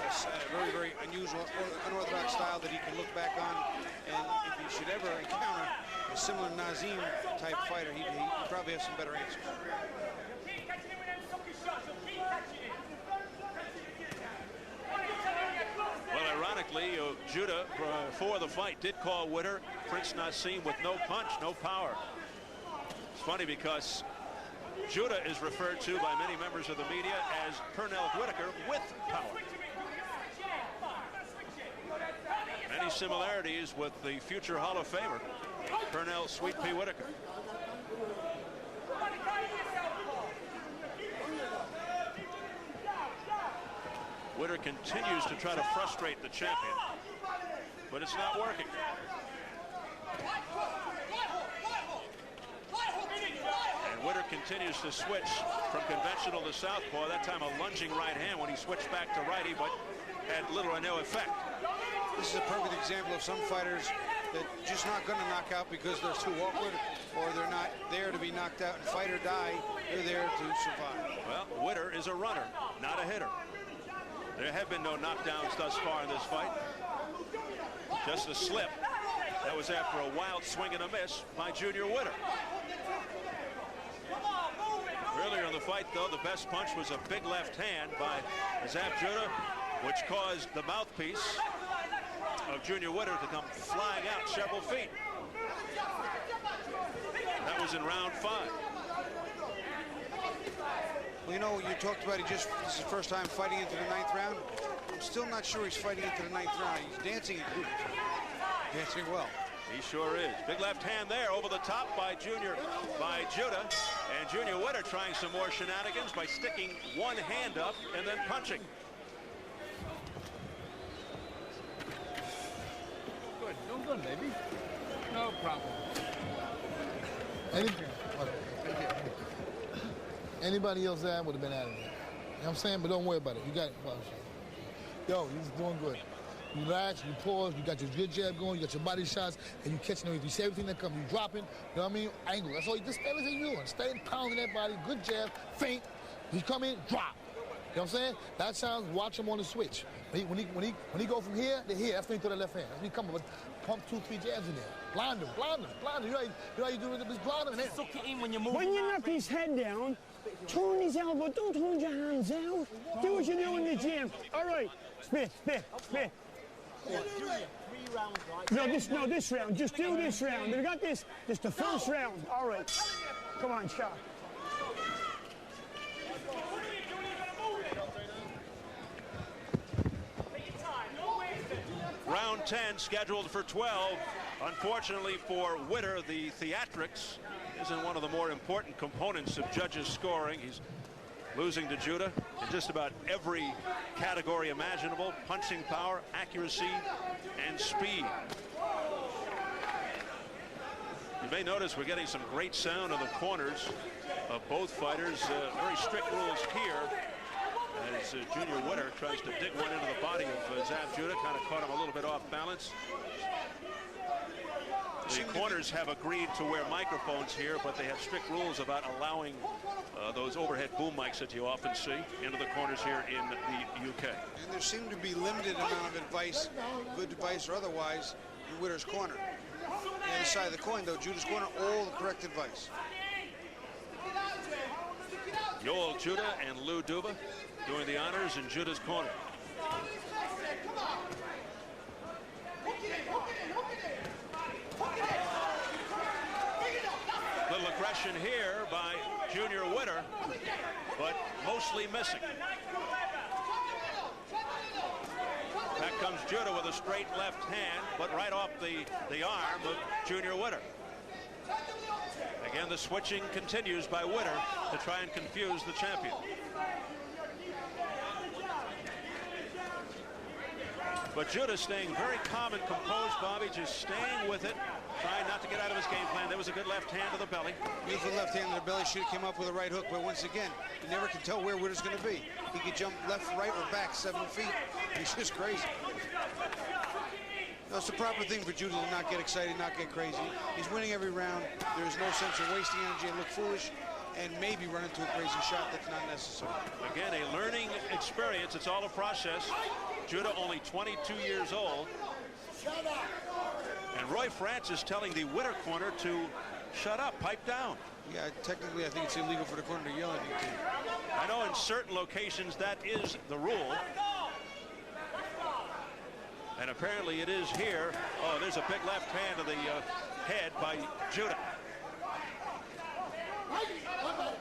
Speaker 5: It's a very, very unusual, unorthodox style that he can look back on. And if he should ever encounter a similar Nazim type fighter, he'd probably have some better answers.
Speaker 1: Well, ironically, Judah, before the fight, did call Witter Prince Naseem with no punch, no power. It's funny because Judah is referred to by many members of the media as Pernell Whitaker with power. Many similarities with the future Hall of Famer, Pernell Sweet Pea Whitaker. Witter continues to try to frustrate the champion, but it's not working. And Witter continues to switch from conventional to southpaw, that time a lunging right hand when he switched back to righty, but had little or no effect.
Speaker 5: This is a perfect example of some fighters that just not going to knock out because they're too awkward, or they're not there to be knocked out and fight or die. They're there to survive.
Speaker 1: Well, Witter is a runner, not a hitter. There have been no knockdowns thus far in this fight. Just a slip. That was after a wild swing and a miss by Junior Witter. Earlier in the fight, though, the best punch was a big left hand by Zab Judah, which caused the mouthpiece of Junior Witter to come flying out several feet. That was in round 5.
Speaker 5: Well, you know, you talked about this is his first time fighting into the 9th round. I'm still not sure he's fighting into the 9th round. He's dancing well.
Speaker 1: He sure is. Big left hand there over the top by Judah. And Junior Witter trying some more shenanigans by sticking one hand up and then punching.
Speaker 9: Good, doing good, baby. No problem.
Speaker 4: Anybody else that would have been out of there. You know what I'm saying? But don't worry about it. You got it. Yo, he's doing good. You relax, you pause, you got your good jab going, you got your body shots, and you catching everything. You see everything that comes, you dropping, you know what I mean? Angle. That's all you just everything you're doing. Stay pounding that body, good jab, feint. You come in, drop. You know what I'm saying? That sounds, watch him on the switch. When he go from here to here, that's when he throw the left hand. That's when he come up, pump 2-3 jabs in there. Blind him. You know how you do it? Just blind him.
Speaker 6: Suck it in when you're moving.
Speaker 3: When you knock his head down, turn his elbow. Don't hold your hands out. Do what you do in the gym. All right. Spit.
Speaker 6: Yeah. 3 rounds, right?
Speaker 3: No, this round. Just do this round. We got this. This the first round. All right. Come on, Chuck.
Speaker 1: Round 10 scheduled for 12. Unfortunately for Witter, the theatrics isn't one of the more important components of judges' scoring. He's losing to Judah in just about every category imaginable: punching power, accuracy, and speed. You may notice we're getting some great sound on the corners of both fighters. Very strict rules here as Junior Witter tries to dig one into the body of Zab Judah. Kind of caught him a little bit off balance. The corners have agreed to wear microphones here, but they have strict rules about allowing those overhead boom mics that you often see into the corners here in the UK.
Speaker 5: And there seemed to be limited amount of advice, good advice or otherwise, in Witter's corner. The other side of the coin, though, Judah's corner, all the correct advice.
Speaker 1: Yoel Judah and Lou Duba doing the honors in Judah's corner. Little aggression here by Junior Witter, but mostly missing. Back comes Judah with a straight left hand, but right off the arm of Junior Witter. Again, the switching continues by Witter to try and confuse the champion. But Judah staying very calm and composed, Bobby, just staying with it, trying not to get out of his game plan. There was a good left hand to the belly.
Speaker 5: Beautiful left hand to the belly. Should have came up with a right hook, but once again, you never can tell where Witter's going to be. He could jump left, right, or back 7 feet. He's just crazy. No, it's the proper thing for Judah to not get excited, not get crazy. He's winning every round. There's no sense of wasting energy and look foolish and maybe run into a crazy shot that's not necessary.
Speaker 1: Again, a learning experience. It's all a process. Judah only 22 years old. And Roy Francis telling the Witter corner to shut up, pipe down.
Speaker 5: Yeah, technically I think it's illegal for the corner to yell at you too.
Speaker 1: I know in certain locations that is the rule. And apparently it is here. Oh, there's a big left hand to the head by Judah.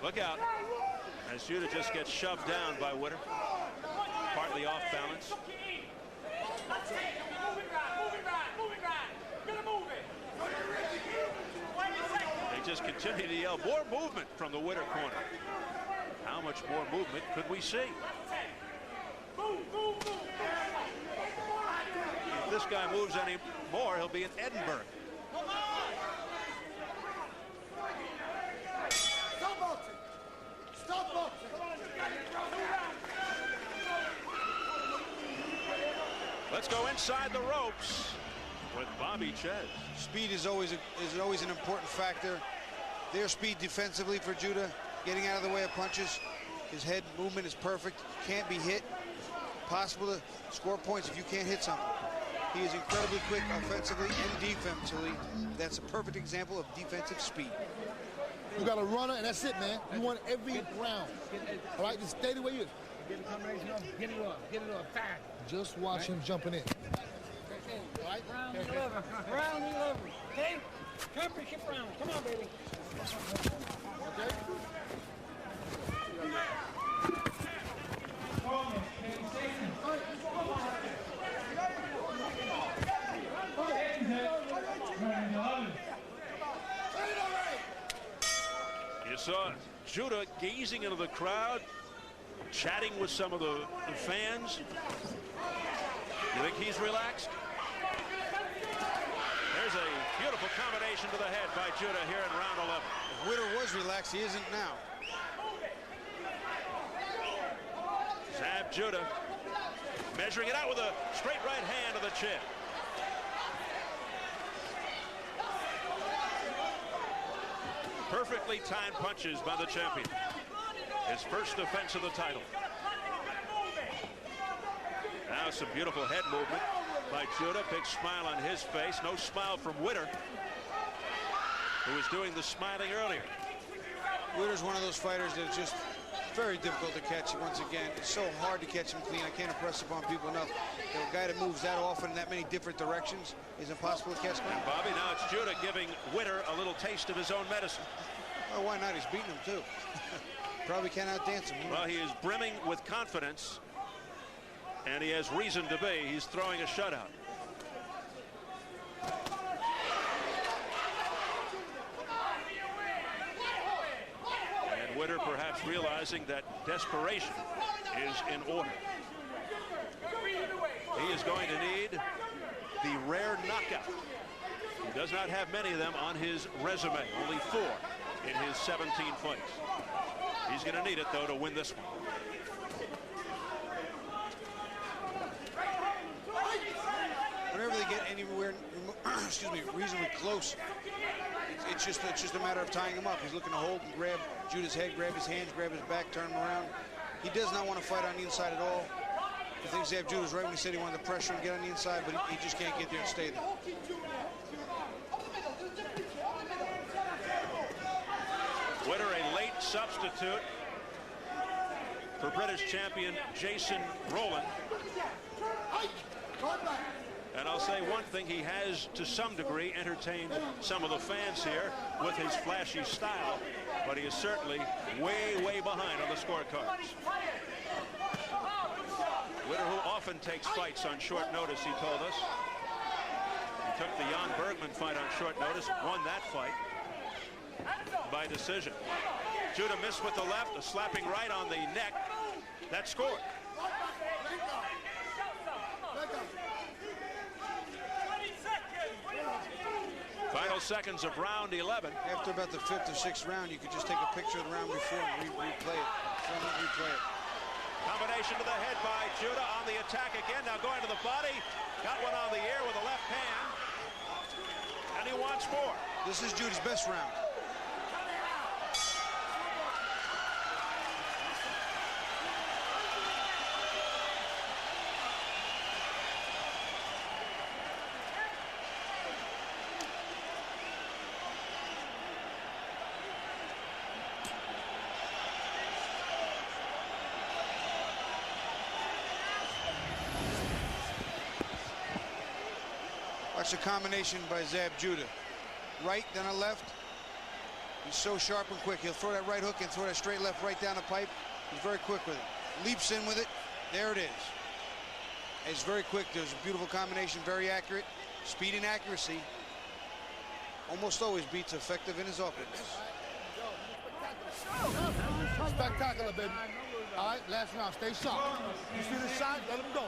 Speaker 1: Look out. As Judah just gets shoved down by Witter. Partly off balance. They just continue to yell, more movement from the Witter corner. How much more movement could we see? If this guy moves any more, he'll be in Edinburgh.
Speaker 4: Stop boxing.
Speaker 1: Let's go inside the ropes with Bobby Chez.
Speaker 5: Speed is always an important factor. Their speed defensively for Judah, getting out of the way of punches. His head movement is perfect. Can't be hit. Possible to score points if you can't hit something. He is incredibly quick offensively and defensively. That's a perfect example of defensive speed.
Speaker 4: You got a runner, and that's it, man. You want every round. All right, just stay the way you is.
Speaker 9: Get the combination up, get it up, fast.
Speaker 4: Just watch him jumping in.
Speaker 9: All right? Round 11. Round 11. Okay? Championship round. Come on, baby.
Speaker 4: Okay?
Speaker 1: You saw Judah gazing into the crowd, chatting with some of the fans. You think he's relaxed? There's a beautiful combination to the head by Judah here in round 11.
Speaker 5: If Witter was relaxed, he isn't now.
Speaker 1: Zab Judah measuring it out with a straight right hand to the chin. Perfectly timed punches by the champion. His first defense of the title. Now some beautiful head movement by Judah. Big smile on his face. No smile from Witter, who was doing the smiling earlier.
Speaker 5: Witter's one of those fighters that's just very difficult to catch. Once again, it's so hard to catch him clean. I can't impress upon people enough. A guy that moves that often in that many different directions is impossible to catch clean.
Speaker 1: And Bobby, now it's Judah giving Witter a little taste of his own medicine.
Speaker 5: Well, why not? He's beating him too. Probably can't outdance him.
Speaker 1: Well, he is brimming with confidence, and he has reason to be. He's throwing a shutout. And Witter perhaps realizing that desperation is in order. He is going to need the rare knockout. He does not have many of them on his resume, only 4 in his 17 fights. He's going to need it, though, to win this one.
Speaker 5: Whenever they get anywhere, excuse me, reasonably close, it's just a matter of tying him up. He's looking to hold and grab Judah's head, grab his hands, grab his back, turn him around. He does not want to fight on the inside at all. I think Zab Judah's right when he said he wanted to pressure and get on the inside, but he just can't get there and stay there.
Speaker 1: Witter, a late substitute for British champion Jason Rowland. And I'll say one thing, he has to some degree entertained some of the fans here with his flashy style, but he is certainly way behind on the scorecards. Witter, who often takes fights on short notice, he told us. He took the Jan Bergman fight on short notice, won that fight by decision. Judah missed with the left, a slapping right on the neck. That scored. Final seconds of round 11.
Speaker 5: After about the 5th or 6th round, you could just take a picture of the round before and replay it. Replay it.
Speaker 1: Combination to the head by Judah on the attack again. Now going to the body. Got one on the air with a left hand. And he wants more.
Speaker 5: This is Judah's best round. Watch a combination by Zab Judah. Right, then a left. He's so sharp and quick. He'll throw that right hook and throw that straight left right down the pipe. He's very quick with it. Leaps in with it. There it is. It's very quick. There's a beautiful combination, very accurate. Speed and accuracy. Almost always beats effective in his offense.
Speaker 4: Spectacular, baby. All right, last round. Stay sharp. You see the shot? Let him go.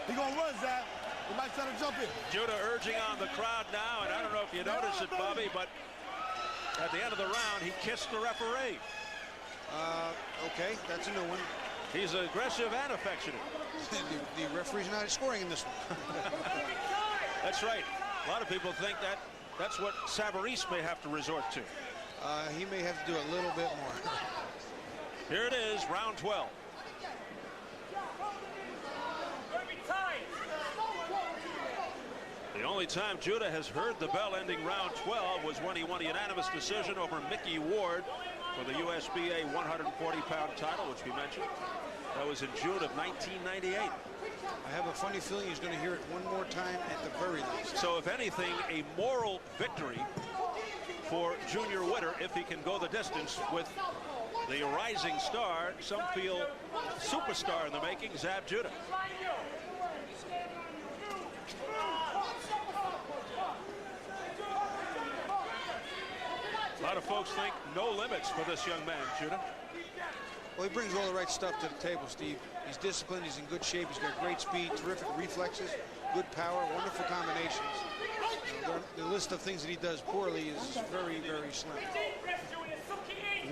Speaker 4: He gonna run, Zab. He might try to jump in.
Speaker 1: Judah urging on the crowd now, and I don't know if you noticed it, Bobby, but at the end of the round, he kissed the referee.
Speaker 5: Okay, that's a new one.
Speaker 1: He's aggressive and affectionate.
Speaker 5: the referee's not scoring in this one.
Speaker 1: That's right. A lot of people think that that's what Savarese may have to resort to.
Speaker 5: He may have to do a little bit more.
Speaker 1: Here it is, round 12. The only time Judah has heard the bell ending round 12 was when he won a unanimous decision over Mickey Ward for the USBA 140-pound title, which we mentioned. That was in June of 1998.
Speaker 5: I have a funny feeling he's going to hear it one more time at the very least.
Speaker 1: So if anything, a moral victory for Junior Witter if he can go the distance with the rising star, some feel superstar in the making, Zab Judah. A lot of folks think no limits for this young man, Judah.
Speaker 5: Well, he brings all the right stuff to the table, Steve. He's disciplined, he's in good shape, he's got great speed, terrific reflexes, good power, wonderful combinations. The list of things that he does poorly is very, very slim.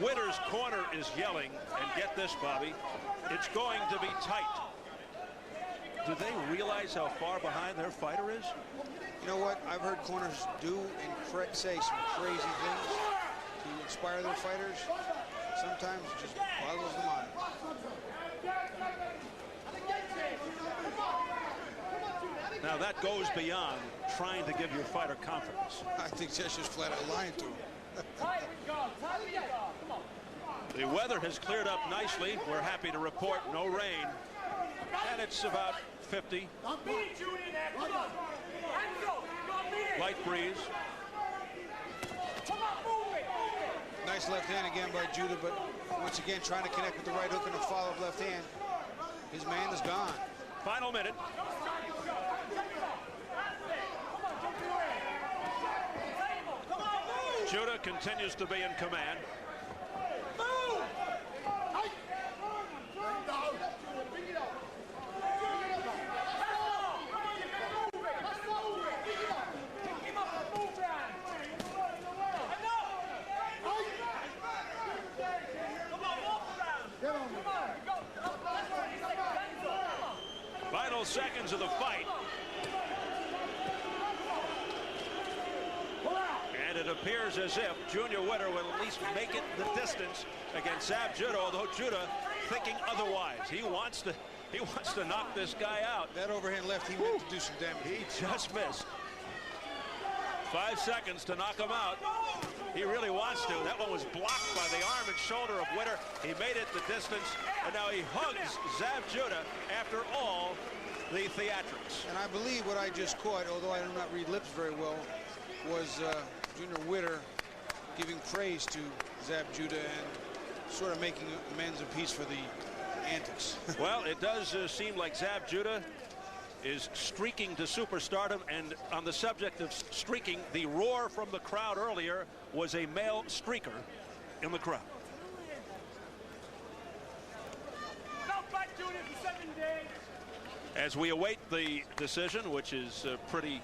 Speaker 1: Witter's corner is yelling, and get this, Bobby, it's going to be tight. Do they realize how far behind their fighter is?
Speaker 5: You know what? I've heard corners do and say some crazy things to inspire their fighters. Sometimes it just boggles the mind.
Speaker 1: Now that goes beyond trying to give your fighter confidence.
Speaker 5: I think that's just flat out lying to him.
Speaker 1: The weather has cleared up nicely. We're happy to report no rain. And it's about 50. Light breeze.
Speaker 5: Nice left hand again by Judah, but once again trying to connect with the right hook and a follow-up left hand. His man is gone.
Speaker 1: Final minute. Judah continues to be in command. Final seconds of the fight. And it appears as if Junior Witter will at least make it the distance against Zab Judah, although Judah thinking otherwise. He wants to knock this guy out.
Speaker 5: That overhand left, he meant to do some damage.
Speaker 1: He just missed. 5 seconds to knock him out. He really wants to. That one was blocked by the arm and shoulder of Witter. He made it the distance, and now he hugs Zab Judah after all the theatrics.
Speaker 5: And I believe what I just caught, although I do not read lips very well, was Junior Witter giving praise to Zab Judah and sort of making amends and peace for the antics.
Speaker 1: Well, it does seem like Zab Judah is streaking to superstardom, and on the subject of streaking, the roar from the crowd earlier was a male streaker in the crowd. As we await the decision, which is pretty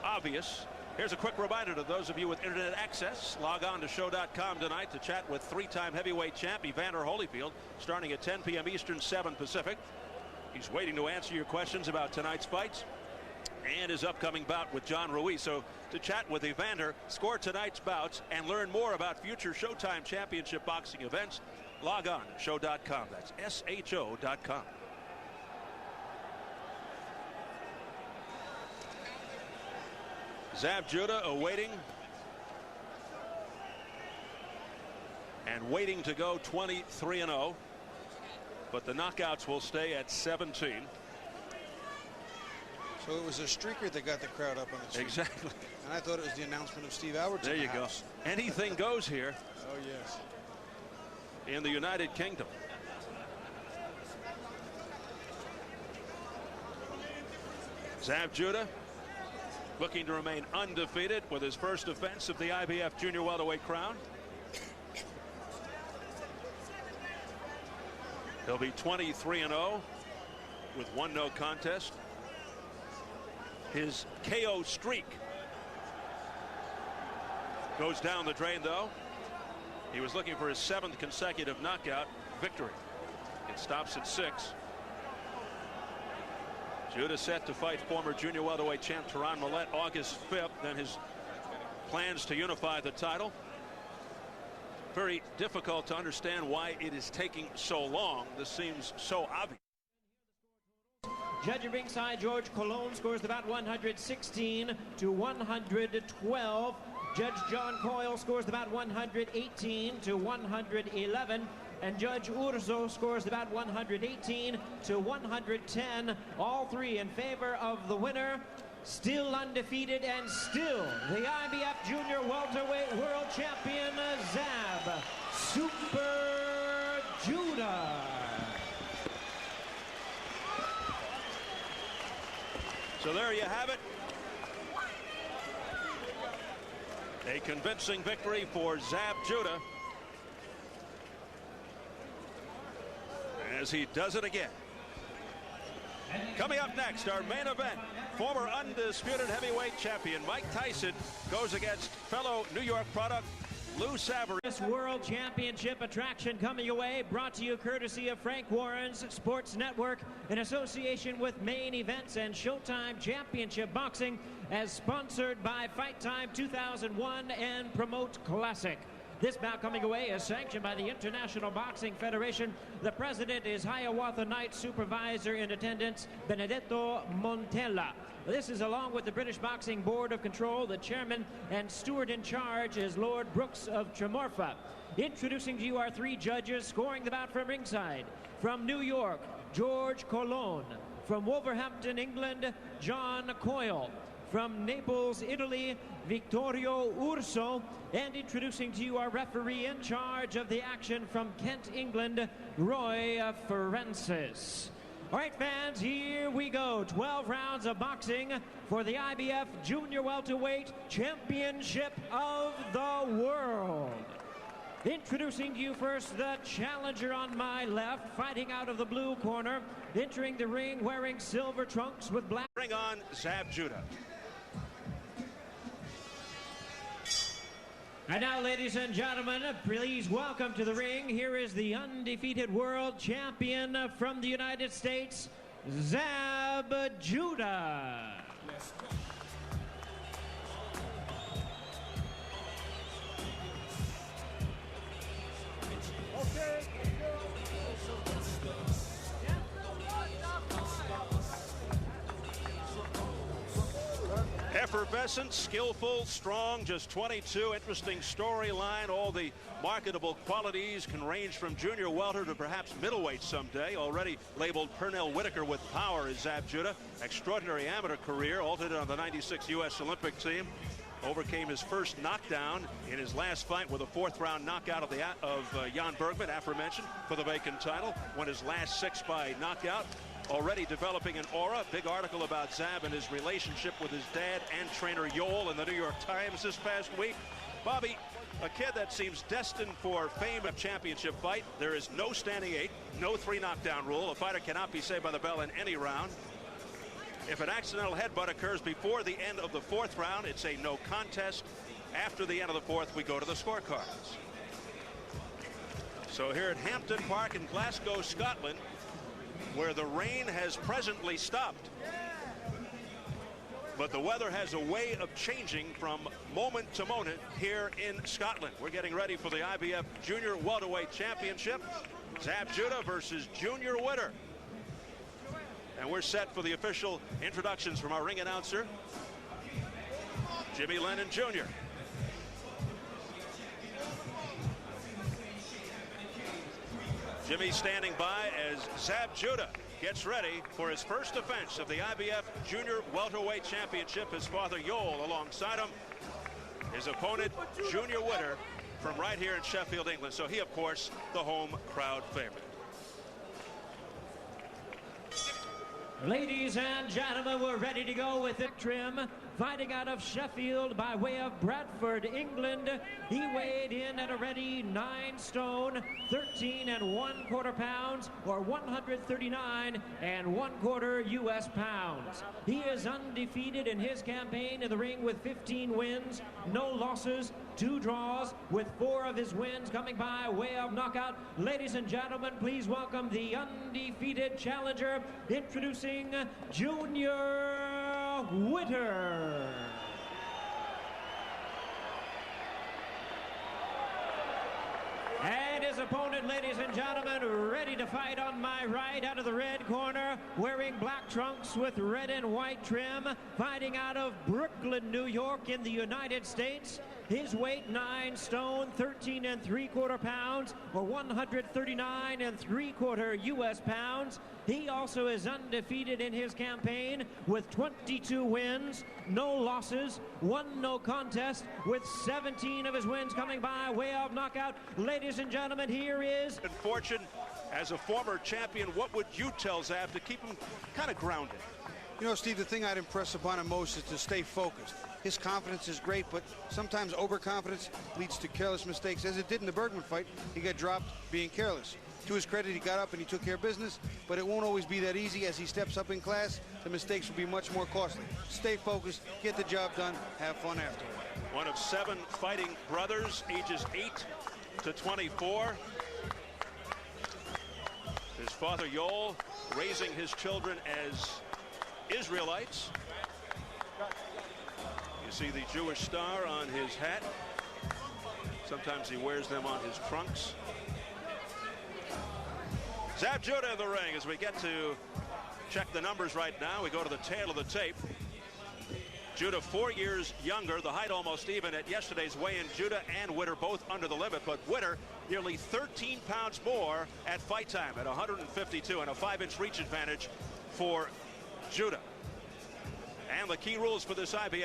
Speaker 1: obvious, Here's a quick reminder to those of you with internet access. Log on to show.com tonight to chat with three-time heavyweight champ Evander Holyfield, starting at 10 p.m. Eastern, 7 Pacific. He's waiting to answer your questions about tonight's fights and his upcoming bout with John Ruiz. So to chat with Evander, score tonight's bouts, and learn more about future Showtime Championship boxing events, log on to show.com. That's SHO.com. Zab Judah awaiting and waiting to go 23-0, but the knockouts will stay at 17.
Speaker 5: So it was a streaker that got the crowd up on the street.
Speaker 1: Exactly.
Speaker 5: And I thought it was the announcement of Steve Albertson.
Speaker 1: There you go. Anything goes here.
Speaker 5: Oh, yes.
Speaker 1: In the United Kingdom. Zab Judah looking to remain undefeated with his first defense of the IBF junior welterweight crown. He'll be 23-0 with 1 no contest. His KO streak goes down the drain, though. He was looking for his 7th consecutive knockout victory. It stops at 6. Judah set to fight former junior welterweight champ Teron Millette August 5th. Then his plans to unify the title. Very difficult to understand why it is taking so long. This seems so obvious.
Speaker 2: Judge at ringside, George Colon scores the bout 116 to 112. Judge John Coyle scores the bout 118 to 111. And Judge Urso scores about 118 to 110. All three in favor of the winner. Still undefeated and still the IBF Junior Welterweight World Champion, Zab Super Judah.
Speaker 1: So there you have it. A convincing victory for Zab Judah, as he does it again. Coming up next, our main event, former undisputed heavyweight champion Mike Tyson goes against fellow New York product Lou Savary.
Speaker 2: This World Championship attraction coming away, brought to you courtesy of Frank Warren's Sports Network in association with Main Events and Showtime Championship Boxing, as sponsored by Fight Time 2001 and Promote Classic. This bout coming away is sanctioned by the International Boxing Federation. The president is Hiawatha Knight Supervisor in attendance, Benedetto Montella. This is along with the British Boxing Board of Control. The chairman and steward in charge is Lord Brooks of Tremorfa. Introducing to you our 3 judges scoring the bout from ringside. From New York, George Colon. From Wolverhampton, England, John Coyle. From Naples, Italy, Vittorio Urso. And introducing to you our referee in charge of the action from Kent, England, Roy Francis. All right, fans, here we go. 12 rounds of boxing for the IBF Junior Welterweight Championship of the World. Introducing to you first the challenger on my left, fighting out of the blue corner, entering the ring wearing silver trunks with black.
Speaker 1: Bring on Zab Judah.
Speaker 2: And now, ladies and gentlemen, please welcome to the ring. Here is the undefeated world champion from the United States, Zab Judah.
Speaker 9: Let's go. Okay,
Speaker 1: Effervescent, skillful, strong, just 22. Interesting storyline. All the marketable qualities can range from junior welter to perhaps middleweight someday. Already labeled Pernell Whitaker with power is Zab Judah. Extraordinary amateur career, altered on the 96 U.S. Olympic team. Overcame his first knockdown in his last fight with a 4th round knockout of Jan Bergman, aforementioned, for the vacant title. Won his last 6 by knockout. Already developing an aura. Big article about Zab and his relationship with his dad and trainer Yoel in the New York Times this past week. Bobby, a kid that seems destined for fame of championship fight. There is no standing 8, no 3 knockdown rule. A fighter cannot be saved by the bell in any round. If an accidental headbutt occurs before the end of the 4th round, it's a no contest. After the end of the 4th, we go to the scorecards. So here at Hampden Park in Glasgow, Scotland, where the rain has presently stopped. But the weather has a way of changing from moment to moment here in Scotland. We're getting ready for the IBF Junior Welterweight Championship. Zab Judah versus Junior Witter. And we're set for the official introductions from our ring announcer, Jimmy Lennon Jr. Jimmy standing by as Zab Judah gets ready for his first defense of the IBF Junior Welterweight Championship. His father Yoel alongside him. His opponent Junior Witter from right here in Sheffield, England. So he, of course, the home crowd favorite.
Speaker 2: Ladies and gentlemen, we're ready to go with it. Trim, fighting out of Sheffield by way of Bradford, England. He weighed in at a ready 9 stone, 13 1/4 pounds, or 139 1/4 U.S. pounds. He is undefeated in his campaign in the ring with 15 wins, no losses, 2 draws, with 4 of his wins coming by way of knockout. Ladies and gentlemen, please welcome the undefeated challenger, introducing Junior Witter. And his opponent, ladies and gentlemen, ready to fight on my right, out of the red corner, wearing black trunks with red and white trim, fighting out of Brooklyn, New York in the United States. His weight 9 stone, 13 3/4 pounds, or 139 3/4 U.S. pounds. He also is undefeated in his campaign with 22 wins, no losses, 1 no contest, with 17 of his wins coming by way of knockout. Ladies and gentlemen, here is...
Speaker 1: And fortune, as a former champion, what would you tell Zab to keep him kind of grounded?
Speaker 5: You know, Steve, the thing I'd impress upon him most is to stay focused. His confidence is great, but sometimes overconfidence leads to careless mistakes. As it did in the Bergman fight, he got dropped being careless. To his credit, he got up and he took care of business, but it won't always be that easy. As he steps up in class, the mistakes will be much more costly. Stay focused, get the job done, have fun afterward.
Speaker 1: One of 7 fighting brothers, ages 8 to 24. His father Yoel raising his children as Israelites. You see the Jewish star on his hat. Sometimes he wears them on his trunks. Zab Judah in the ring as we get to check the numbers right now. We go to the tail of the tape. Judah 4 years younger, the height almost even at yesterday's weigh-in. Judah and Witter both under the limit, but Witter nearly 13 pounds more at fight time at 152, and a 5-inch reach advantage for Judah. And the key rules for this IBF